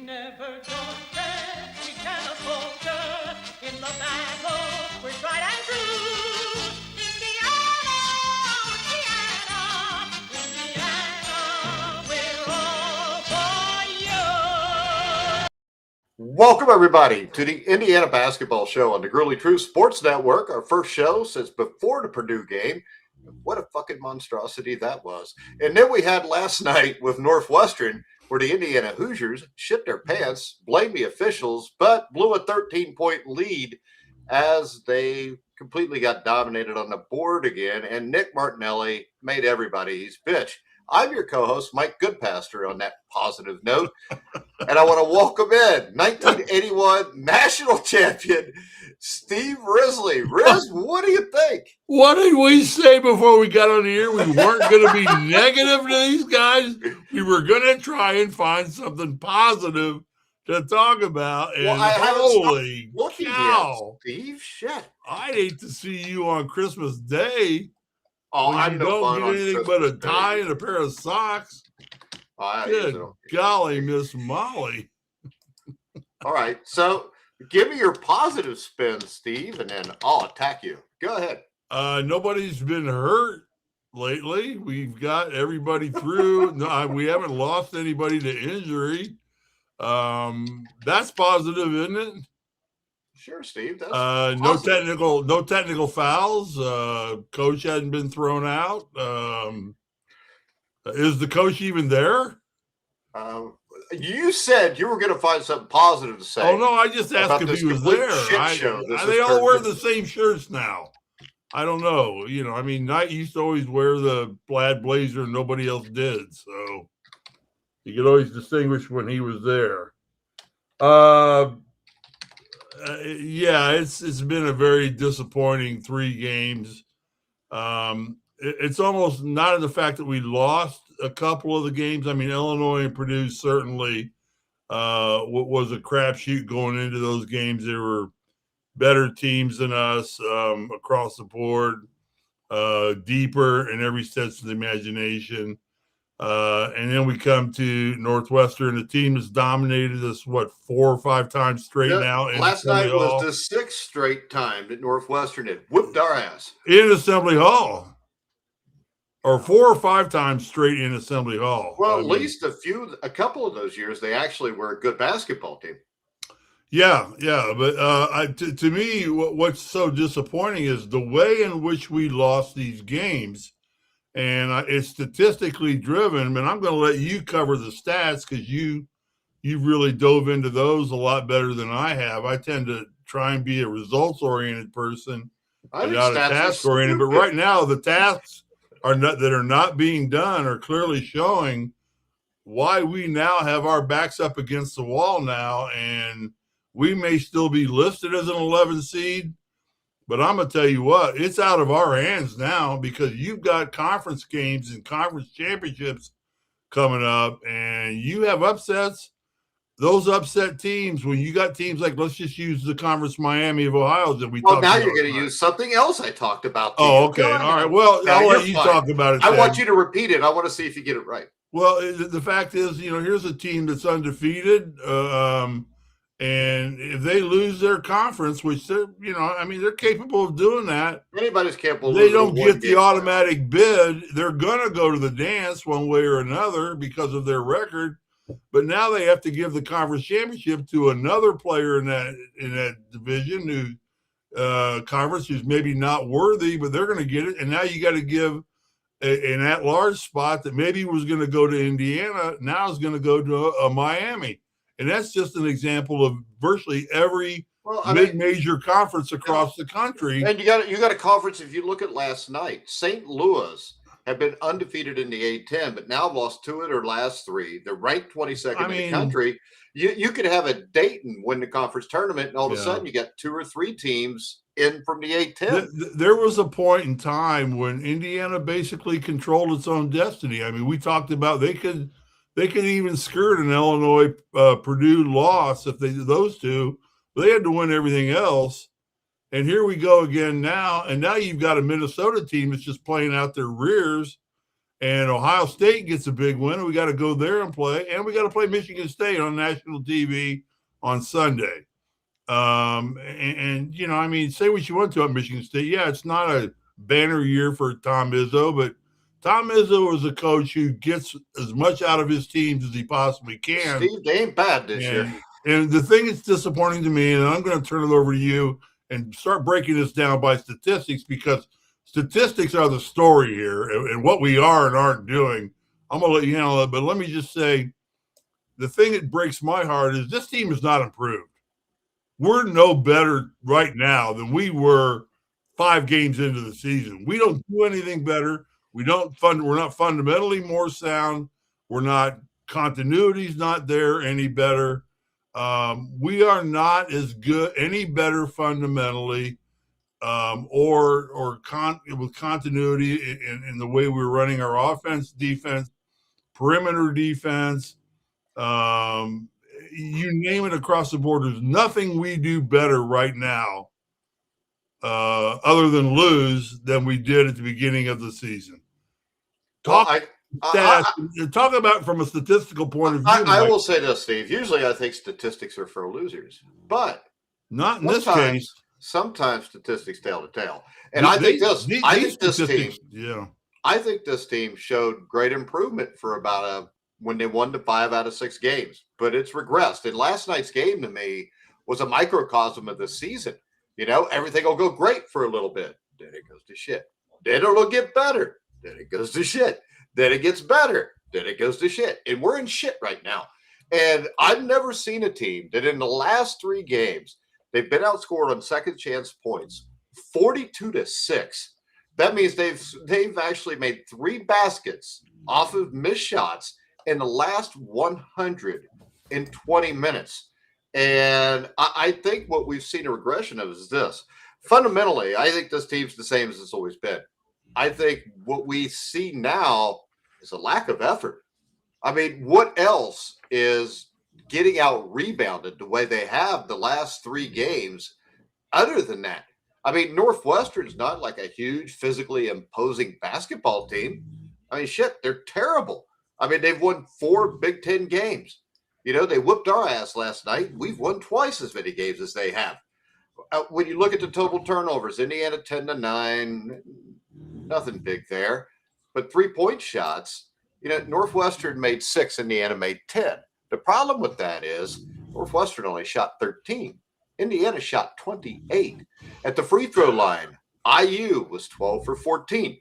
never confess we cannot falter in the battle. We're tried and true. Indiana, Indiana, we're all for you. Welcome, everybody, to the Indiana Basketball Show on the Girly True Sports Network. Our first show since before the Purdue game. What a fucking monstrosity that was. And then we had last night with Northwestern, where the Indiana Hoosiers shit their pants, blamed the officials, but blew a 13-point lead as they completely got dominated on the board again. And Nick Martinelli made everybody his bitch. I'm your co-host, Mike Goodpaster, on that positive note. And I want to welcome in 1981 national champion, Steve Risley. Riz, what do you think? What did we say before we got on the air? We weren't going to be negative to these guys. We were going to try and find something positive to talk about. And Well, I holy looking cow, yet, Steve, shit. I'd hate to see you on Christmas Day. Oh, when I'm you no don't fun get on anything Christmas but a Day. tie and a pair of socks. Good golly, Miss Molly. All right, so give me your positive spin, Steve, and then I'll attack you. Go ahead. Nobody's been hurt lately. We've got everybody through. No, we haven't lost anybody to injury. That's positive, isn't it? Sure, Steve. That's no technical fouls. Coach hadn't been thrown out. Is the coach even there? You said you were going to find something positive to say. Oh no, I just asked if he was there. They all wear the same shirts now. I don't know. You know, I mean, Knight used to always wear the plaid blazer and nobody else did. So you could always distinguish when he was there. Yeah, it's been a very disappointing 3 games. It's almost not in the fact that we lost a couple of the games. I mean, Illinois and Purdue certainly was a crapshoot going into those games. They were better teams than us across the board, deeper in every sense of the imagination. And then we come to Northwestern, a team that's dominated us, 4 or 5 times straight now. Last night was the 6th straight time that Northwestern had whipped our ass. In Assembly Hall. Or 4 or 5 times straight in Assembly Hall. Well, at least a couple of those years, they actually were a good basketball team. Yeah. But to me, what's so disappointing is the way in which we lost these games. And it's statistically driven, and I'm going to let you cover the stats because you've really dove into those a lot better than I have. I tend to try and be a results-oriented person, not a task-oriented. But right now, the tasks that are not being done are clearly showing why we now have our backs up against the wall now, and we may still be listed as an 11 seed. But I'm going to tell you what, it's out of our hands now because you've got conference games and conference championships coming up, and you have upsets. Those upset teams, when you got teams like, let's just use the Conference Miami of Ohio that we talked about. Well, now you're going to use something else I talked about. Oh, okay. All right. Well, I'll let you talk about it. I want you to repeat it. I want to see if you get it right. Well, the fact is, here's a team that's undefeated. And if they lose their conference, which they're capable of doing that. Anybody's capable. They don't get the automatic bid. They're going to go to the dance one way or another because of their record. But now they have to give the conference championship to another player in that division conference who's maybe not worthy, but they're going to get it. And now you got to give an at-large spot that maybe was going to go to Indiana, now is going to go to a Miami. And that's just an example of virtually every mid-major conference across the country. And you got a conference. If you look at last night, St. Louis have been undefeated in the A-10, but now lost 2 of their last 3. They're ranked 22nd in the country. You could have a Dayton win the conference tournament, and all of a sudden you got 2 or 3 teams in from the A-10. There was a point in time when Indiana basically controlled its own destiny. I mean, we talked about they could even skirt an Illinois Purdue loss if they did those 2. They had to win everything else. And here we go again now. And now you've got a Minnesota team that's just playing out their rears. and Ohio State gets a big win, and we got to go there and play, and we got to play Michigan State on national TV on Sunday. And I mean, say what you want to about Michigan State. Yeah, it's not a banner year for Tom Izzo, but Tom Izzo is a coach who gets as much out of his teams as he possibly can. Steve, they ain't bad this year. And the thing that's disappointing to me, and I'm going to turn it over to you and start breaking this down by statistics, because statistics are the story here, and what we are and aren't doing. I'm going to let you handle it, but let me just say, the thing that breaks my heart is this team is not improved. We're no better right now than we were 5 games into the season. We don't do anything better. We're not fundamentally more sound. We're not, continuity's not there any better. We are not as good, any better fundamentally, with continuity in the way we're running our offense, defense, perimeter defense. You name it across the board. There's nothing we do better right now, other than lose, than we did at the beginning of the season. Talk about from a statistical point of view. I will say this, Steve. Usually, I think statistics are for losers, but not in this case. Sometimes statistics tell the tale, and I think this team showed great improvement for about when they won the 5 out of 6 games, but it's regressed. And last night's game to me was a microcosm of the season. Everything will go great for a little bit, then it goes to shit. Then it'll get better, then it goes to shit. Then it gets better, then it goes to shit. And we're in shit right now. And I've never seen a team that in the last 3 games, they've been outscored on second chance points 42-6. That means they've actually made 3 baskets off of missed shots in the last 120 minutes. And I think what we've seen a regression of is this. Fundamentally, I think this team's the same as it's always been. I think what we see now is a lack of effort. I mean, what else is getting out rebounded the way they have the last 3 games other than that? I mean, Northwestern's not like a huge physically imposing basketball team. I mean, shit, they're terrible. I mean, they've won 4 Big Ten games. They whooped our ass last night. We've won twice as many games as they have. When you look at the total turnovers, Indiana 10-9, nothing big there. But 3-point shots, Northwestern made 6, Indiana made 10. The problem with that is Northwestern only shot 13. Indiana shot 28. At the free throw line, IU was 12 for 14.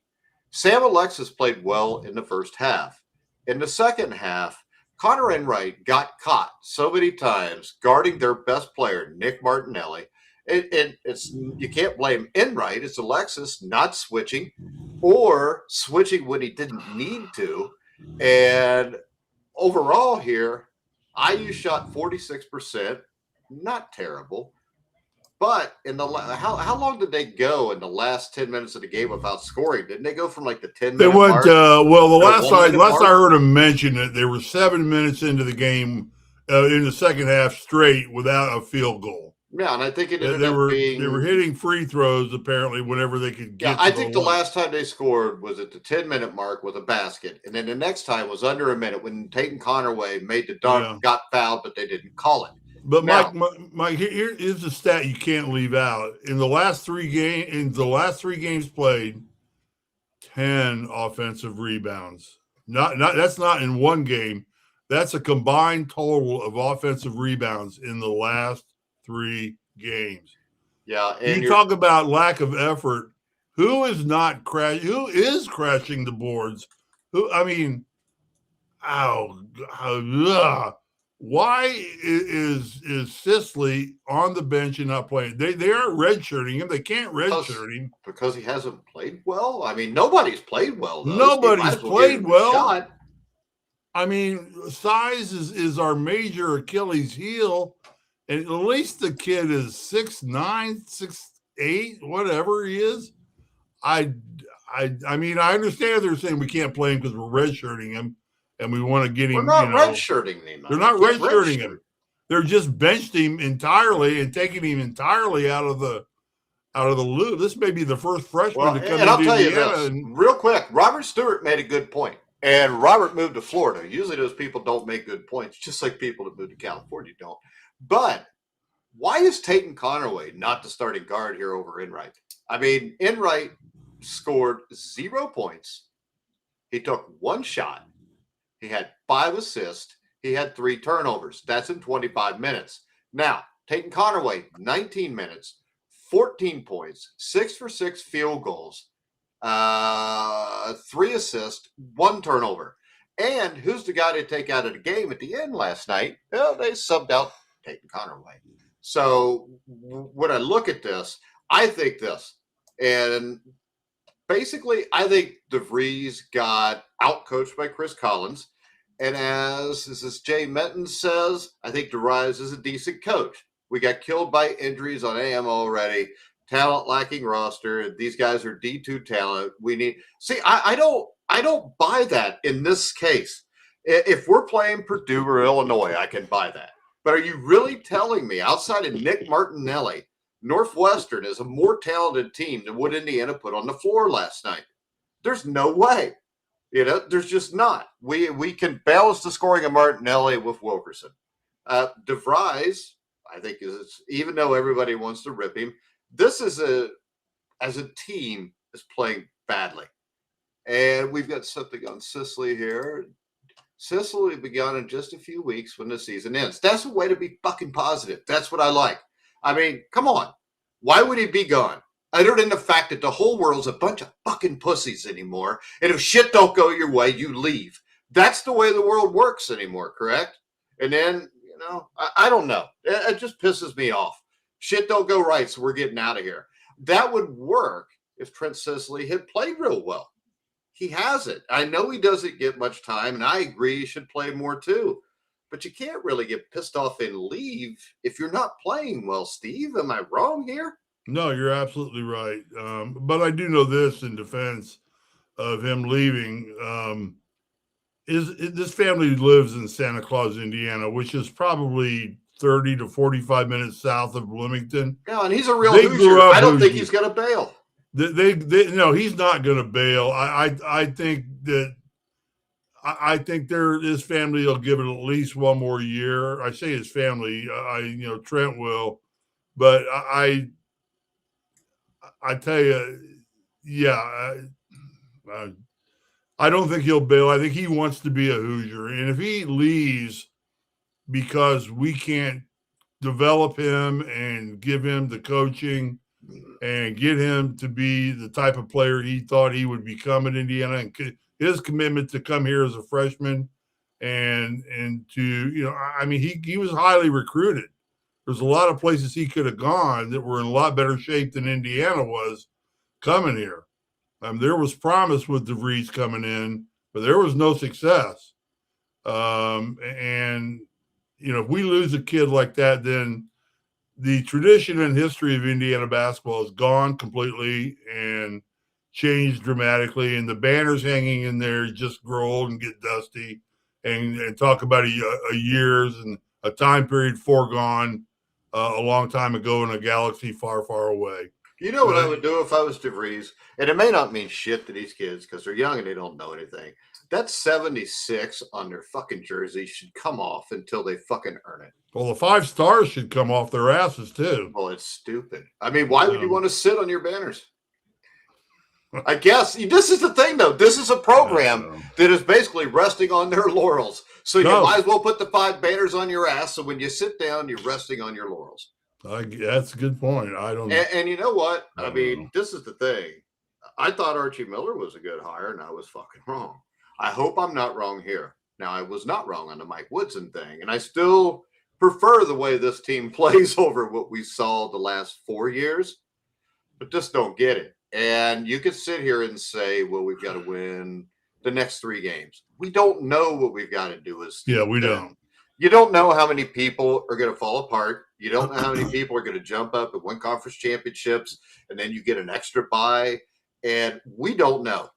Sam Alexis played well in the first half. In the second half, Connor Enright got caught so many times guarding their best player, Nick Martinelli. You can't blame Enright. It's Alexis not switching or switching when he didn't need to. And overall here, IU shot 46%, not terrible. But in the how long did they go in the last 10 minutes of the game without scoring? Didn't they go from like the 10 minute They went mark? last I heard them mention it, they were 7 minutes into the game in the second half straight without a field goal. Yeah, and I think they were hitting free throws apparently whenever they could get. Yeah, I think the last time they scored was at the 10-minute mark with a basket, and then the next time was under a minute when Tate Conaway made the dunk, got fouled, but they didn't call it. But Mike, here is the stat you can't leave out. In the last 3 games played, 10 offensive rebounds. That's not in one game. That's a combined total of offensive rebounds in the last 3 games. Yeah, and you talk about lack of effort. Who is crashing the boards? Why is Risley on the bench and not playing? They aren't redshirting him. They can't redshirt him because he hasn't played well. I mean, nobody's played well. Nobody's played well. I mean, size is our major Achilles heel, and at least the kid is 6'9", 6'8", whatever he is. I mean, I understand they're saying we can't play him because we're redshirting him. And we want to get him. We're not redshirting him. They're not redshirting him. They're just benched him entirely and taking him entirely out of the out of the loop. This may be the first freshman Well, to come and I'll into tell you Indiana. this And real quick. Robert Stewart made a good point. And Robert moved to Florida. Usually those people don't make good points, just like people that move to California don't. But why is Tatum Conaway not the starting guard here over Enright? I mean, Enright scored 0 points. He took 1 shot. He had 5 assists. He had 3 turnovers. That's in 25 minutes. Now, Tatum Conaway, 19 minutes, 14 points, 6 for 6 field goals, 3 assists, 1 turnover. And who's the guy to take out of the game at the end last night? Well, they subbed out Tatum Conaway. So when I look at this, I think this. And basically, I think DeVries got outcoached by Chris Collins. And as Jay Menton says, I think DeVries is a decent coach. We got killed by injuries on AM already. Talent lacking roster. These guys are D2 talent. We need I don't buy that in this case. If we're playing Purdue or Illinois, I can buy that. But are you really telling me outside of Nick Martinelli, Northwestern is a more talented team than what Indiana put on the floor last night? There's no way. There's just not. We can balance the scoring of Martinelli with Wilkerson. DeVries, I think, is even though everybody wants to rip him, this is as a team is playing badly. And we've got something on Sicily here. Sicily will be gone in just a few weeks when the season ends. That's a way to be fucking positive. That's what I like. I mean, come on. Why would he be gone? Other than the fact that the whole world's a bunch of fucking pussies anymore. And if shit don't go your way, you leave. That's the way the world works anymore, correct? And then, I don't know. It just pisses me off. Shit don't go right, so we're getting out of here. That would work if Trent Sicily had played real well. He hasn't. I know he doesn't get much time, and I agree he should play more too. But you can't really get pissed off and leave if you're not playing well, Steve. Am I wrong here? no, you're absolutely right. But I do know this in defense of him leaving. This family lives in Santa Claus, Indiana, which is probably 30 to 45 minutes south of Bloomington. Yeah, and he's a real Hoosier. I don't think he's going to bail. No, he's not going to bail. I think that his family will give it at least one more year. I say his family, Trent will, but I tell you, yeah, I don't think he'll bail. I think he wants to be a Hoosier, and if he leaves because we can't develop him and give him the coaching and get him to be the type of player he thought he would become at Indiana, and his commitment to come here as a freshman and to, he was highly recruited. There's a lot of places he could have gone that were in a lot better shape than Indiana was coming here. There was promise with DeVries coming in, but there was no success. If we lose a kid like that, then the tradition and history of Indiana basketball is gone completely and changed dramatically. And the banners hanging in there just grow old and get dusty and talk about a years and a time period foregone a long time ago in a galaxy far, far away. You know what I would do if I was DeVries? And it may not mean shit to these kids because they're young and they don't know anything. That 76 on their fucking jersey should come off until they fucking earn it. Well, the 5 stars should come off their asses too. Well, it's stupid. I mean, why would you want to sit on your banners? I guess this is the thing, though. This is a program that is basically resting on their laurels. So you might as well put the 5 banners on your ass. So when you sit down, you're resting on your laurels. That's a good point. I don't know. And you know what? I mean, this is the thing. I thought Archie Miller was a good hire, and I was fucking wrong. I hope I'm not wrong here. Now, I was not wrong on the Mike Woodson thing, and I still prefer the way this team plays over what we saw the last 4 years, but just don't get it. And you could sit here and say, well, we've got to win the next 3 games. We don't know what we've got to do. We don't. You don't know how many people are going to fall apart. You don't know how many people are going to jump up and win conference championships, and then you get an extra bye. And we don't know.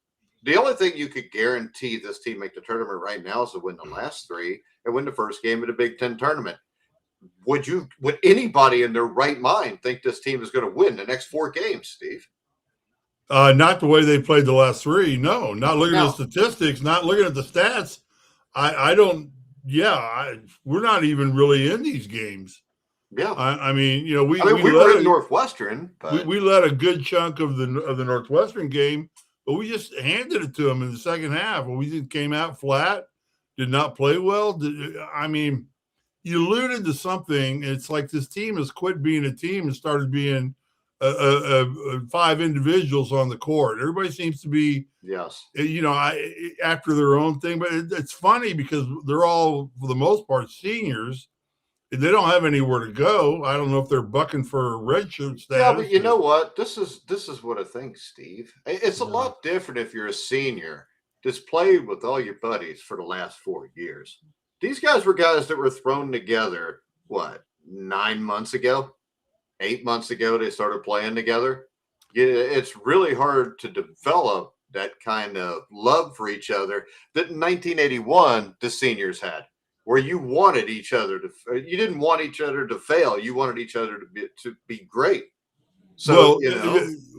The only thing you could guarantee this team make the tournament right now is to win the last 3 and win the first game of the Big Ten tournament. would anybody in their right mind think this team is going to win the next 4 games, Steve? Not the way they played the last 3. No, not looking at No. the statistics, not looking at the stats. I don't. Yeah, we're not even really in these games. Yeah. I mean, we were in Northwestern, but we led a good chunk of the Northwestern game, but we just handed it to them in the second half. We just came out flat, did not play well. I mean, you alluded to something. It's like this team has quit being a team and started being 5 individuals on the court. Everybody seems to be, after their own thing. But it's funny because they're all, for the most part, seniors. They don't have anywhere to go. I don't know if they're bucking for redshirt status. Yeah, but you know what? This is what I think, Steve. It's a lot different if you're a senior that's played with all your buddies for the last 4 years. These guys were guys that were thrown together, 9 months ago? 8 months ago, they started playing together. It's really hard to develop that kind of love for each other that in 1981 the seniors had, where you wanted each other you didn't want each other to fail. You wanted each other to be great. So,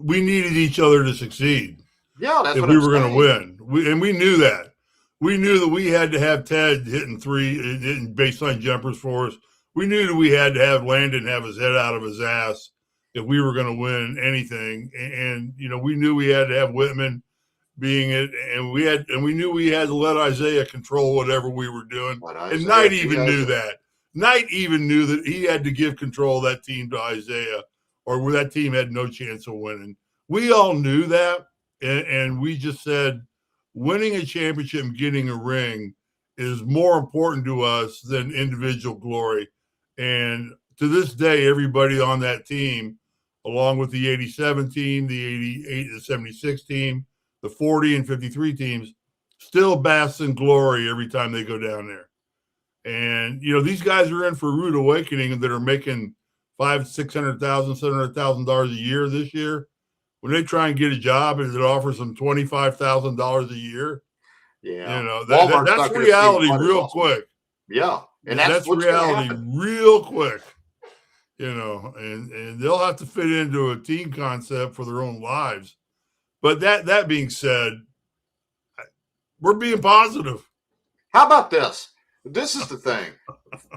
we needed each other to succeed. Yeah, that's if what we I'm were going to saying. win. We knew that. We knew that we had to have Ted hitting baseline jumpers for us. We knew that we had to have Landon have his head out of his ass if we were going to win anything. And we knew we had to have Whitman being it, and we knew we had to let Isaiah control whatever we were doing. And Knight even knew that. Knight even knew that he had to give control of that team to Isaiah, or that team had no chance of winning. We all knew that, and we just said winning a championship and getting a ring is more important to us than individual glory. And to this day, everybody on that team, along with the 87 team, the 88, the 76 team, the 40 and 53 teams, still basks in glory every time they go down there. And, these guys are in for a rude awakening that are making $500,000, $600,000, $700,000 a year this year. When they try and get a job and it offers them $25,000 a year, that's reality real quick. Yeah. And that's reality real quick, and they'll have to fit into a team concept for their own lives. But that being said, we're being positive. How about this? This is the thing.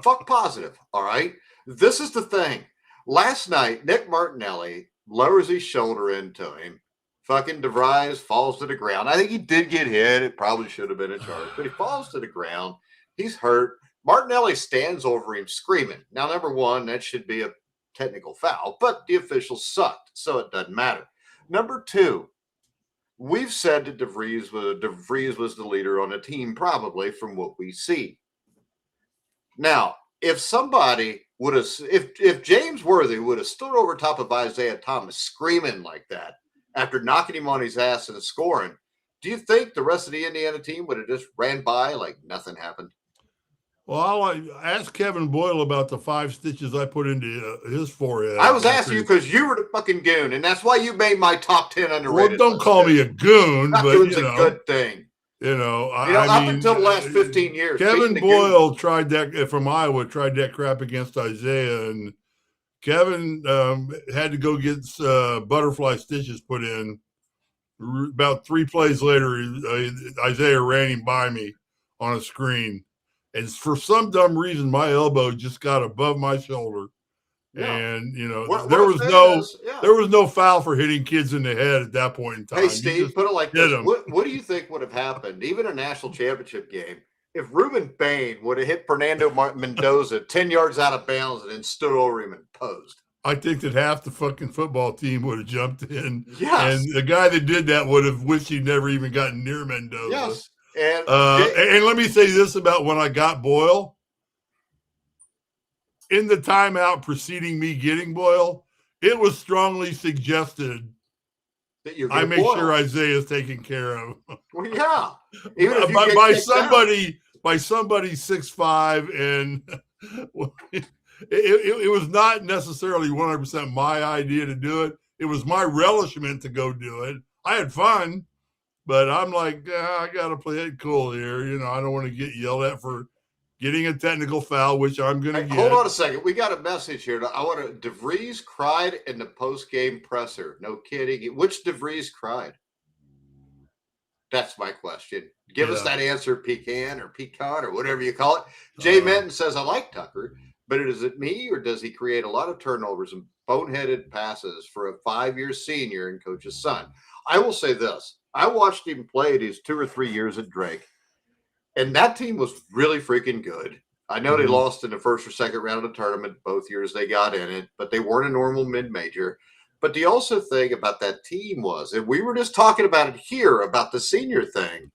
Fuck positive, all right? This is the thing. Last night, Nick Martinelli lowers his shoulder into him. Fucking DeVries falls to the ground. I think he did get hit. It probably should have been a charge, but he falls to the ground. He's hurt. Martinelli stands over him screaming. Now, number one, that should be a technical foul, but the officials sucked, so it doesn't matter. Number two, we've said that DeVries was the leader on the team, probably from what we see. Now, if somebody would have, if James Worthy would have stood over top of Isaiah Thomas screaming like that after knocking him on his ass and scoring, do you think the rest of the Indiana team would have just ran by like nothing happened? Well, I'll ask Kevin Boyle about the 5 stitches I put into his forehead. I was asking you because you were the fucking goon, and that's why you made my top 10 underrated. Well, don't call me a goon, but it's a good thing. Up until the last 15 years. Kevin Boyle tried that from Iowa, tried that crap against Isaiah, and Kevin had to go get butterfly stitches put in. About 3 plays later, Isaiah ran him by me on a screen. And for some dumb reason, my elbow just got above my shoulder. Yeah. And, there was no foul for hitting kids in the head at that point in time. Hey, Steve, put it like this. What do you think would have happened, even a national championship game, if Ruben Bain would have hit Fernando Mendoza 10 yards out of bounds and then stood over him and posed? I think that half the fucking football team would have jumped in. Yes. And the guy that did that would have wished he'd never even gotten near Mendoza. Yes. And let me say this about when I got Boyle. In the timeout preceding me getting Boyle, it was strongly suggested that I make sure Isaiah's taken care of. Well, yeah. Even by somebody 6'5", and it was not necessarily 100% my idea to do it. It was my relishment to go do it. I had fun. But I'm like, I got to play it cool here. I don't want to get yelled at for getting a technical foul, which I'm going to get. Hold on a second. We got a message here. I want to. DeVries cried in the post-game presser. No kidding. Which DeVries cried? That's my question. Give us that answer, pecan or whatever you call it. Jay Minton says, I like Tucker, but is it me or does he create a lot of turnovers and boneheaded passes for a 5-year senior and coach's son? I will say this. I watched him play these 2 or 3 years at Drake, and that team was really freaking good. I know they lost in the first or second round of the tournament both years they got in it, but they weren't a normal mid-major. But the also thing about that team was, and we were just talking about it here, about the senior thing,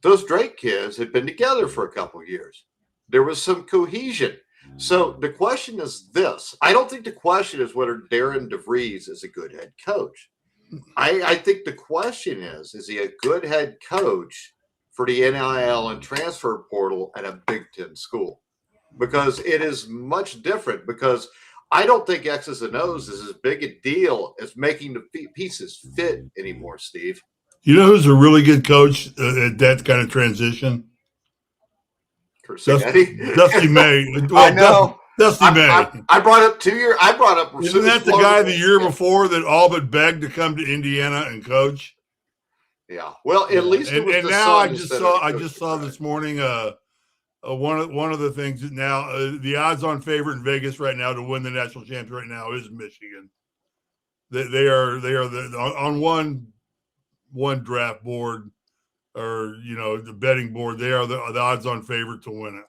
those Drake kids had been together for a couple of years. There was some cohesion. So the question is this. I don't think the question is whether Darren DeVries is a good head coach. I think the question is he a good head coach for the NIL and transfer portal at a Big Ten school? Because it is much different, because I don't think X's and O's is as big a deal as making the pieces fit anymore, Steve. You know who's a really good coach at that kind of transition? Dusty May. Well, I know. Dusty May. I brought up 2 years. I brought up. Isn't that the guy the year before that all but begged to come to Indiana and coach? Yeah. Well, at least it was and the now son I just saw this morning one of the things that now the odds-on favorite in Vegas right now to win the national championship right now is Michigan. They are on one draft board, or the betting board. They are the odds-on favorite to win it.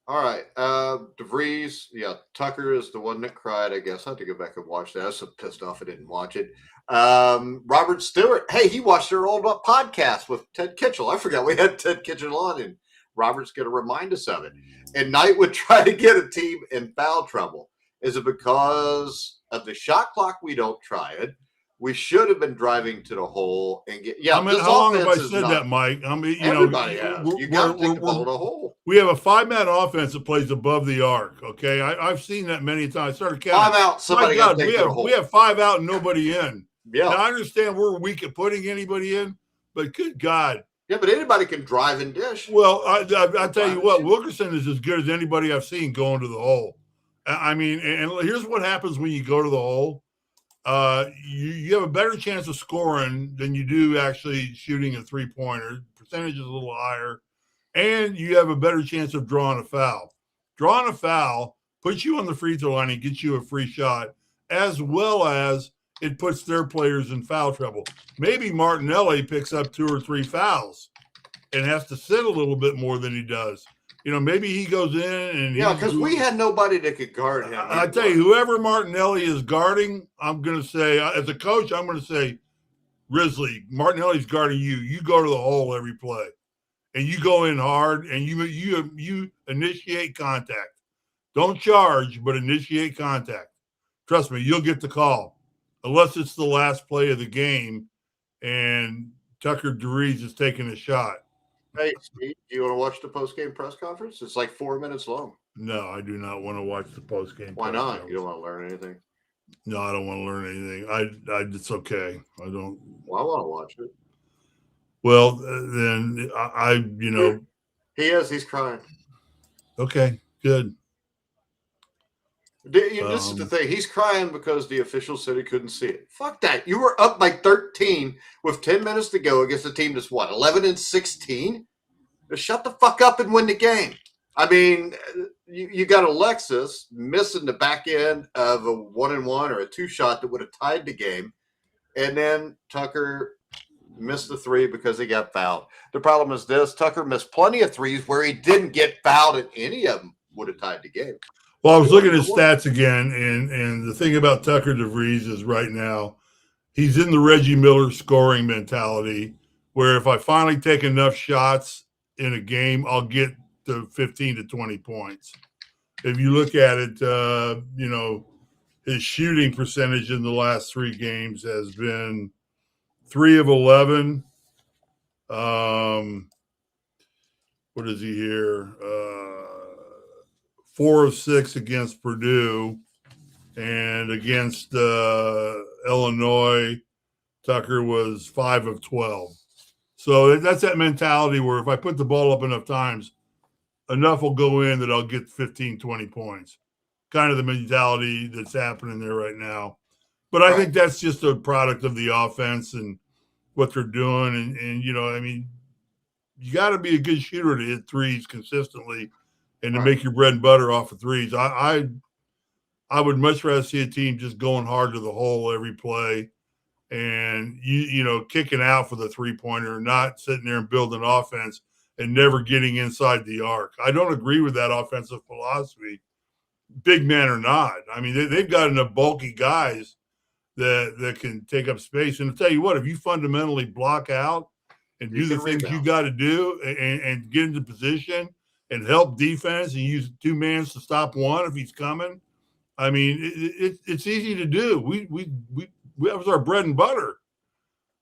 All right, DeVries. Yeah, Tucker is the one that cried. I guess I have to go back and watch that. I was so pissed off I didn't watch it. Robert Stewart. Hey, he watched our old podcast with Ted Kitchell. I forgot we had Ted Kitchell on, and Robert's going to remind us of it. And Knight would try to get a team in foul trouble. Is it because of the shot clock we don't try it? We should have been driving to the hole and get. Yeah, how long have I said that, Mike? Everybody has. You got to take the ball to the hole. We have a 5-man offense that plays above the arc. Okay, I've seen that many times. I started counting. 5 out. Somebody got to take the hole. We have 5 out and nobody in. Yeah, now, I understand we're weak at putting anybody in, but good God. Yeah, but anybody can drive and dish. Well, I tell you what, Wilkerson is as good as anybody I've seen going to the hole. I mean, and here's what happens when you go to the hole. You have a better chance of scoring than you do actually shooting a three-pointer. Percentage is a little higher. And you have a better chance of drawing a foul. Drawing a foul puts you on the free throw line and gets you a free shot, as well as it puts their players in foul trouble. Maybe Martinelli picks up 2 or 3 fouls and has to sit a little bit more than he does. Maybe he goes in and because we had nobody that could guard him. I tell you, whoever Martinelli is guarding, I'm going to say, as a coach, I'm going to say, Risley, Martinelli's guarding you. You go to the hole every play, and you go in hard, and you initiate contact. Don't charge, but initiate contact. Trust me, you'll get the call, unless it's the last play of the game, and Tucker DeVries is taking a shot. Hey, Steve, do you want to watch the post-game press conference? It's like 4 minutes long. No, I do not want to watch the post-game. Why not? You don't want to learn anything? No, I don't want to learn anything. It's okay. I don't. Well, I want to watch it. Well, then He is. He's crying. Okay, good. This is the thing. He's crying because the official said he couldn't see it. Fuck that. You were up by 13 with 10 minutes to go against a team that's what, 11-16? Just shut the fuck up and win the game. I mean, you got Alexis missing the back end of a 1-and-1 or a 2-shot that would have tied the game. And then Tucker missed the 3 because he got fouled. The problem is this. Tucker missed plenty of 3s where he didn't get fouled, and any of them would have tied the game. Well, I was looking at his stats again, and the thing about Tucker DeVries is right now, he's in the Reggie Miller scoring mentality, where if I finally take enough shots in a game, I'll get to 15 to 20 points. If you look at it, his shooting percentage in the last 3 games has been 3 of 11. What is he here? 4 of 6 against Purdue, and against Illinois, Tucker was 5 of 12. So that's that mentality where if I put the ball up enough times, enough will go in that I'll get 15, 20 points. Kind of the mentality that's happening there right now. But I think that's just a product of the offense and what they're doing. And you got to be a good shooter to hit threes consistently and to make your bread and butter off of threes. I would much rather see a team just going hard to the hole every play and, kicking out for the three-pointer, not sitting there and building offense and never getting inside the arc. I don't agree with that offensive philosophy, big man or not. I mean, they've got enough bulky guys that can take up space. And to tell you what, if you fundamentally block out and do the things you got to do and get into position and help defense and use two mans to stop one if he's coming, I mean, it's easy to do. That was our bread and butter.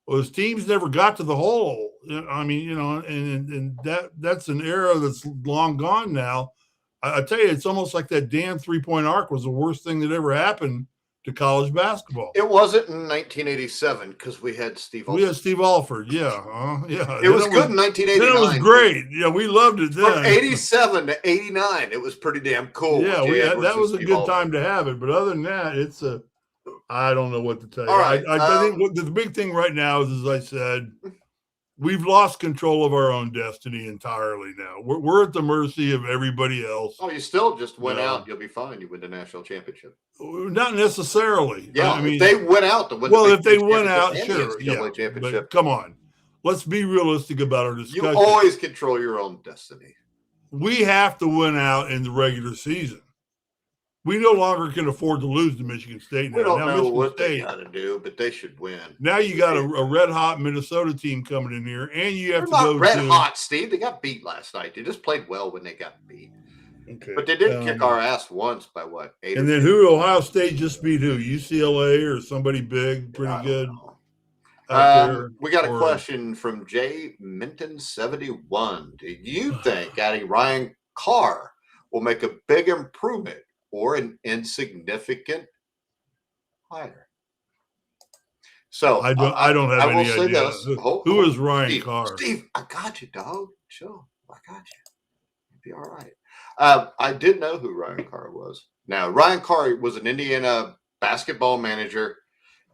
Well, his teams never got to the hole. I mean, and that's an era that's long gone now. I tell you, it's almost like that damn three-point arc was the worst thing that ever happened to college basketball. It wasn't in 1987 because we had Steve Alford. We had Steve Alford, yeah. It was good in 1989. Then it was great. Yeah, we loved it then. From 87 to 89, it was pretty damn cool. Yeah, that was a good time to have it. But other than that, I don't know what to tell you. All right. I think the big thing right now is, as I said, we've lost control of our own destiny entirely now. We're at the mercy of everybody else. Oh, you still just went out. You'll be fine. You win the national championship. Not necessarily. Yeah, I mean, if they went out to win. Well, if they went out, sure. Yeah, championship. But come on. Let's be realistic about our discussion. You always control your own destiny. We have to win out in the regular season. We no longer can afford to lose to Michigan State now. We don't now know Michigan what State, they got to do, but they should win. Now you got a red-hot Minnesota team coming in here, and you have They're to not go red-hot, Steve. They got beat last night. They just played well when they got beat. Okay. But they did kick our ass once by what? 8 and then who? Ohio State just beat who? UCLA or somebody big, pretty good? We got a question from J Minton 71. Do you think adding Ryan Carr will make a big improvement or an insignificant hire? So I don't have any idea. Who is Ryan Steve, Carr? Steve, I got you, dog. Sure, I got you. You'll be all right. I did know who Ryan Carr was. Now, Ryan Carr was an Indiana basketball manager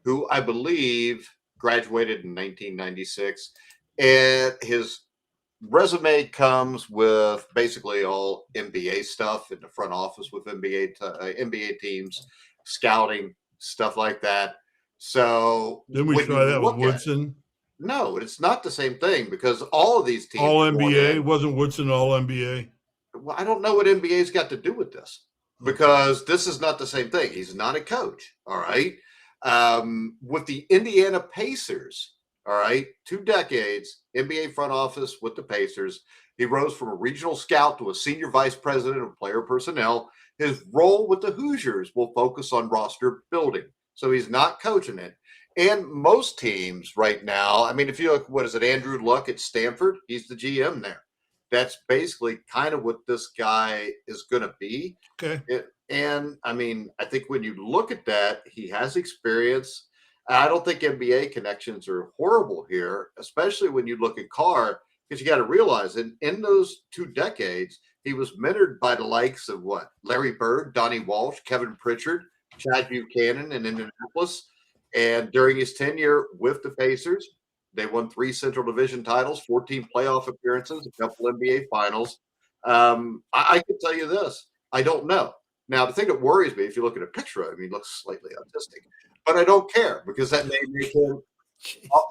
who I believe graduated in 1996, and his resume comes with basically all NBA stuff in the front office with NBA teams, scouting, stuff like that. So didn't we try that with Woodson? No, it's not the same thing because all of these teams all NBA wasn't Woodson all NBA. Well, I don't know what NBA's got to do with this because this is not the same thing. He's not a coach. All right. With the Indiana Pacers, all right, 2 decades, NBA front office with the Pacers. He rose from a regional scout to a senior vice president of player personnel. His role with the Hoosiers will focus on roster building. So he's not coaching it. And most teams right now, I mean, if you look, what is it, Andrew Luck at Stanford? He's the GM there. That's basically kind of what this guy is going to be. Okay. And I mean, I think when you look at that, he has experience. I don't think NBA connections are horrible here, especially when you look at Carr, because you got to realize that in those 2 decades, he was mentored by the likes of what? Larry Bird, Donnie Walsh, Kevin Pritchard, Chad Buchanan in Indianapolis. And during his tenure with the Pacers, they won 3 Central Division titles, 14 playoff appearances, a couple NBA finals. I can tell you this. I don't know. Now, the thing that worries me, if you look at a picture of him, he looks slightly autistic. But I don't care because that may make him.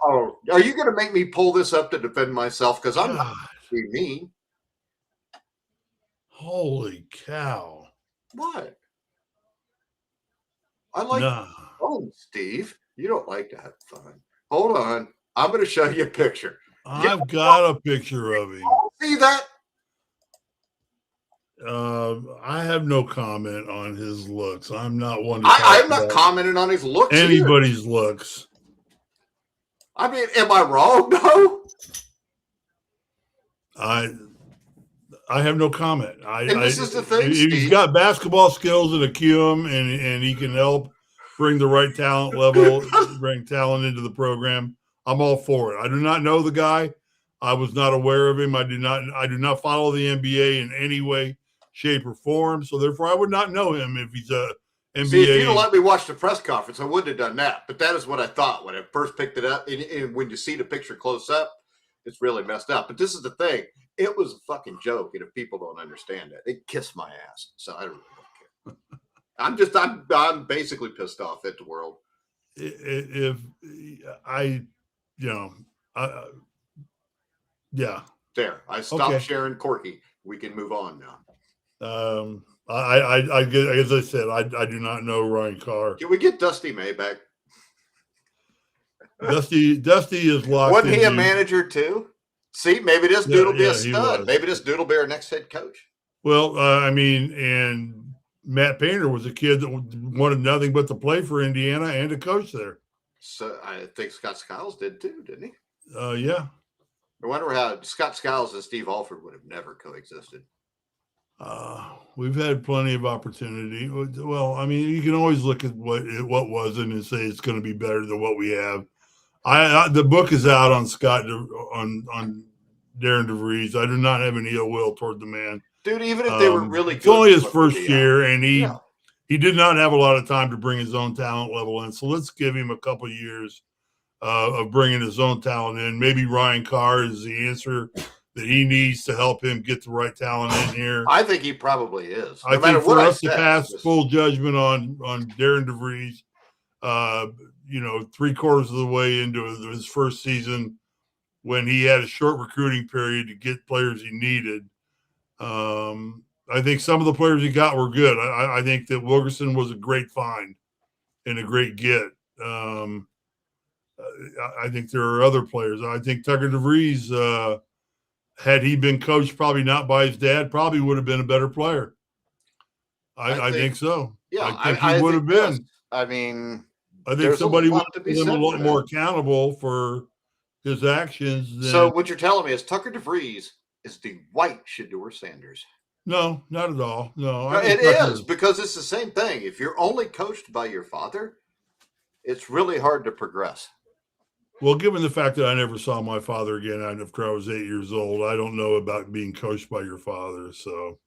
Are you going to make me pull this up to defend myself? Because I'm not being mean. Holy cow. What? I like fun, Steve. You don't like to have fun. Hold on. I'm going to show you a picture. I've got a picture of him. See that? I have no comment on his looks. I'm not one to I'm not commenting on his looks. Anybody's looks. I mean, am I wrong? No. I have no comment. This is the thing, Steve. He's got basketball skills that accue him, and he can help bring the right talent level, bring talent into the program. I'm all for it. I do not know the guy. I was not aware of him. I do not follow the NBA in any way, shape, or form. So therefore, I would not know him if he's a NBA. See, if you'd have let me watch the press conference, I wouldn't have done that. But that is what I thought when I first picked it up. And when you see the picture close up, it's really messed up. But this is the thing. It was a fucking joke. And if people don't understand that, they kiss my ass. So I really don't care. I'm basically pissed off at the world. If I, yeah. There. I stopped sharing Corky. We can move on now. As I said, I do not know Ryan Carr. Can we get Dusty May back? Dusty is locked. Wasn't he a manager too? See, maybe this dude will be a stud. Maybe this dude will be our next head coach. Well, and Matt Painter was a kid that wanted nothing but to play for Indiana and to coach there. So I think Scott Skiles did too, didn't he? Yeah. I wonder how Scott Skiles and Steve Alford would have never coexisted. We've had plenty of opportunity. Well, I mean, you can always look at what wasn't and say it's going to be better than what we have. The book is out on Scott on Darren DeVries. I do not have any ill will toward the man, dude. Even if they were really good, it's only his first year, and he did not have a lot of time to bring his own talent level in. So let's give him a couple of years of bringing his own talent in. Maybe Ryan Carr is the answer that he needs to help him get the right talent in here. I think he probably is. I think for us to pass full judgment on Darren DeVries, 3/4 of the way into his first season, when he had a short recruiting period to get players he needed, I think some of the players he got were good. I think that Wilkerson was a great find and a great get. I think there are other players. I think Tucker DeVries, had he been coached probably not by his dad, probably would have been a better player. I think so. Yeah, I think he would have been. I mean, I think somebody would have been a lot more accountable for his actions. So what you're telling me is Tucker DeVries is the white Shedeur Sanders. No, not at all. No, it is, because it's the same thing. If you're only coached by your father, it's really hard to progress. Well, given the fact that I never saw my father again after I was 8 years old, I don't know about being coached by your father. So,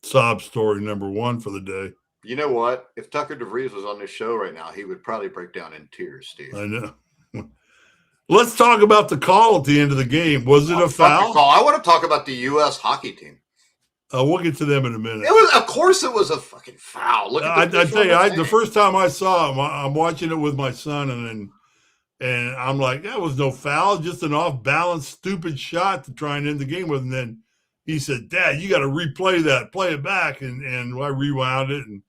sob story number one for the day. You know what? If Tucker DeVries was on this show right now, he would probably break down in tears, Steve. I know. Let's talk about the call at the end of the game. Was it a foul? I want to talk about the U.S. hockey team. We'll get to them in a minute. Of course, it was a fucking foul. Look at I tell you, the first time I saw him, I'm watching it with my son, and I'm like, that was no foul, just an off-balance, stupid shot to try and end the game with. And then he said, Dad, you got to replay that, play it back. And I rewound it, and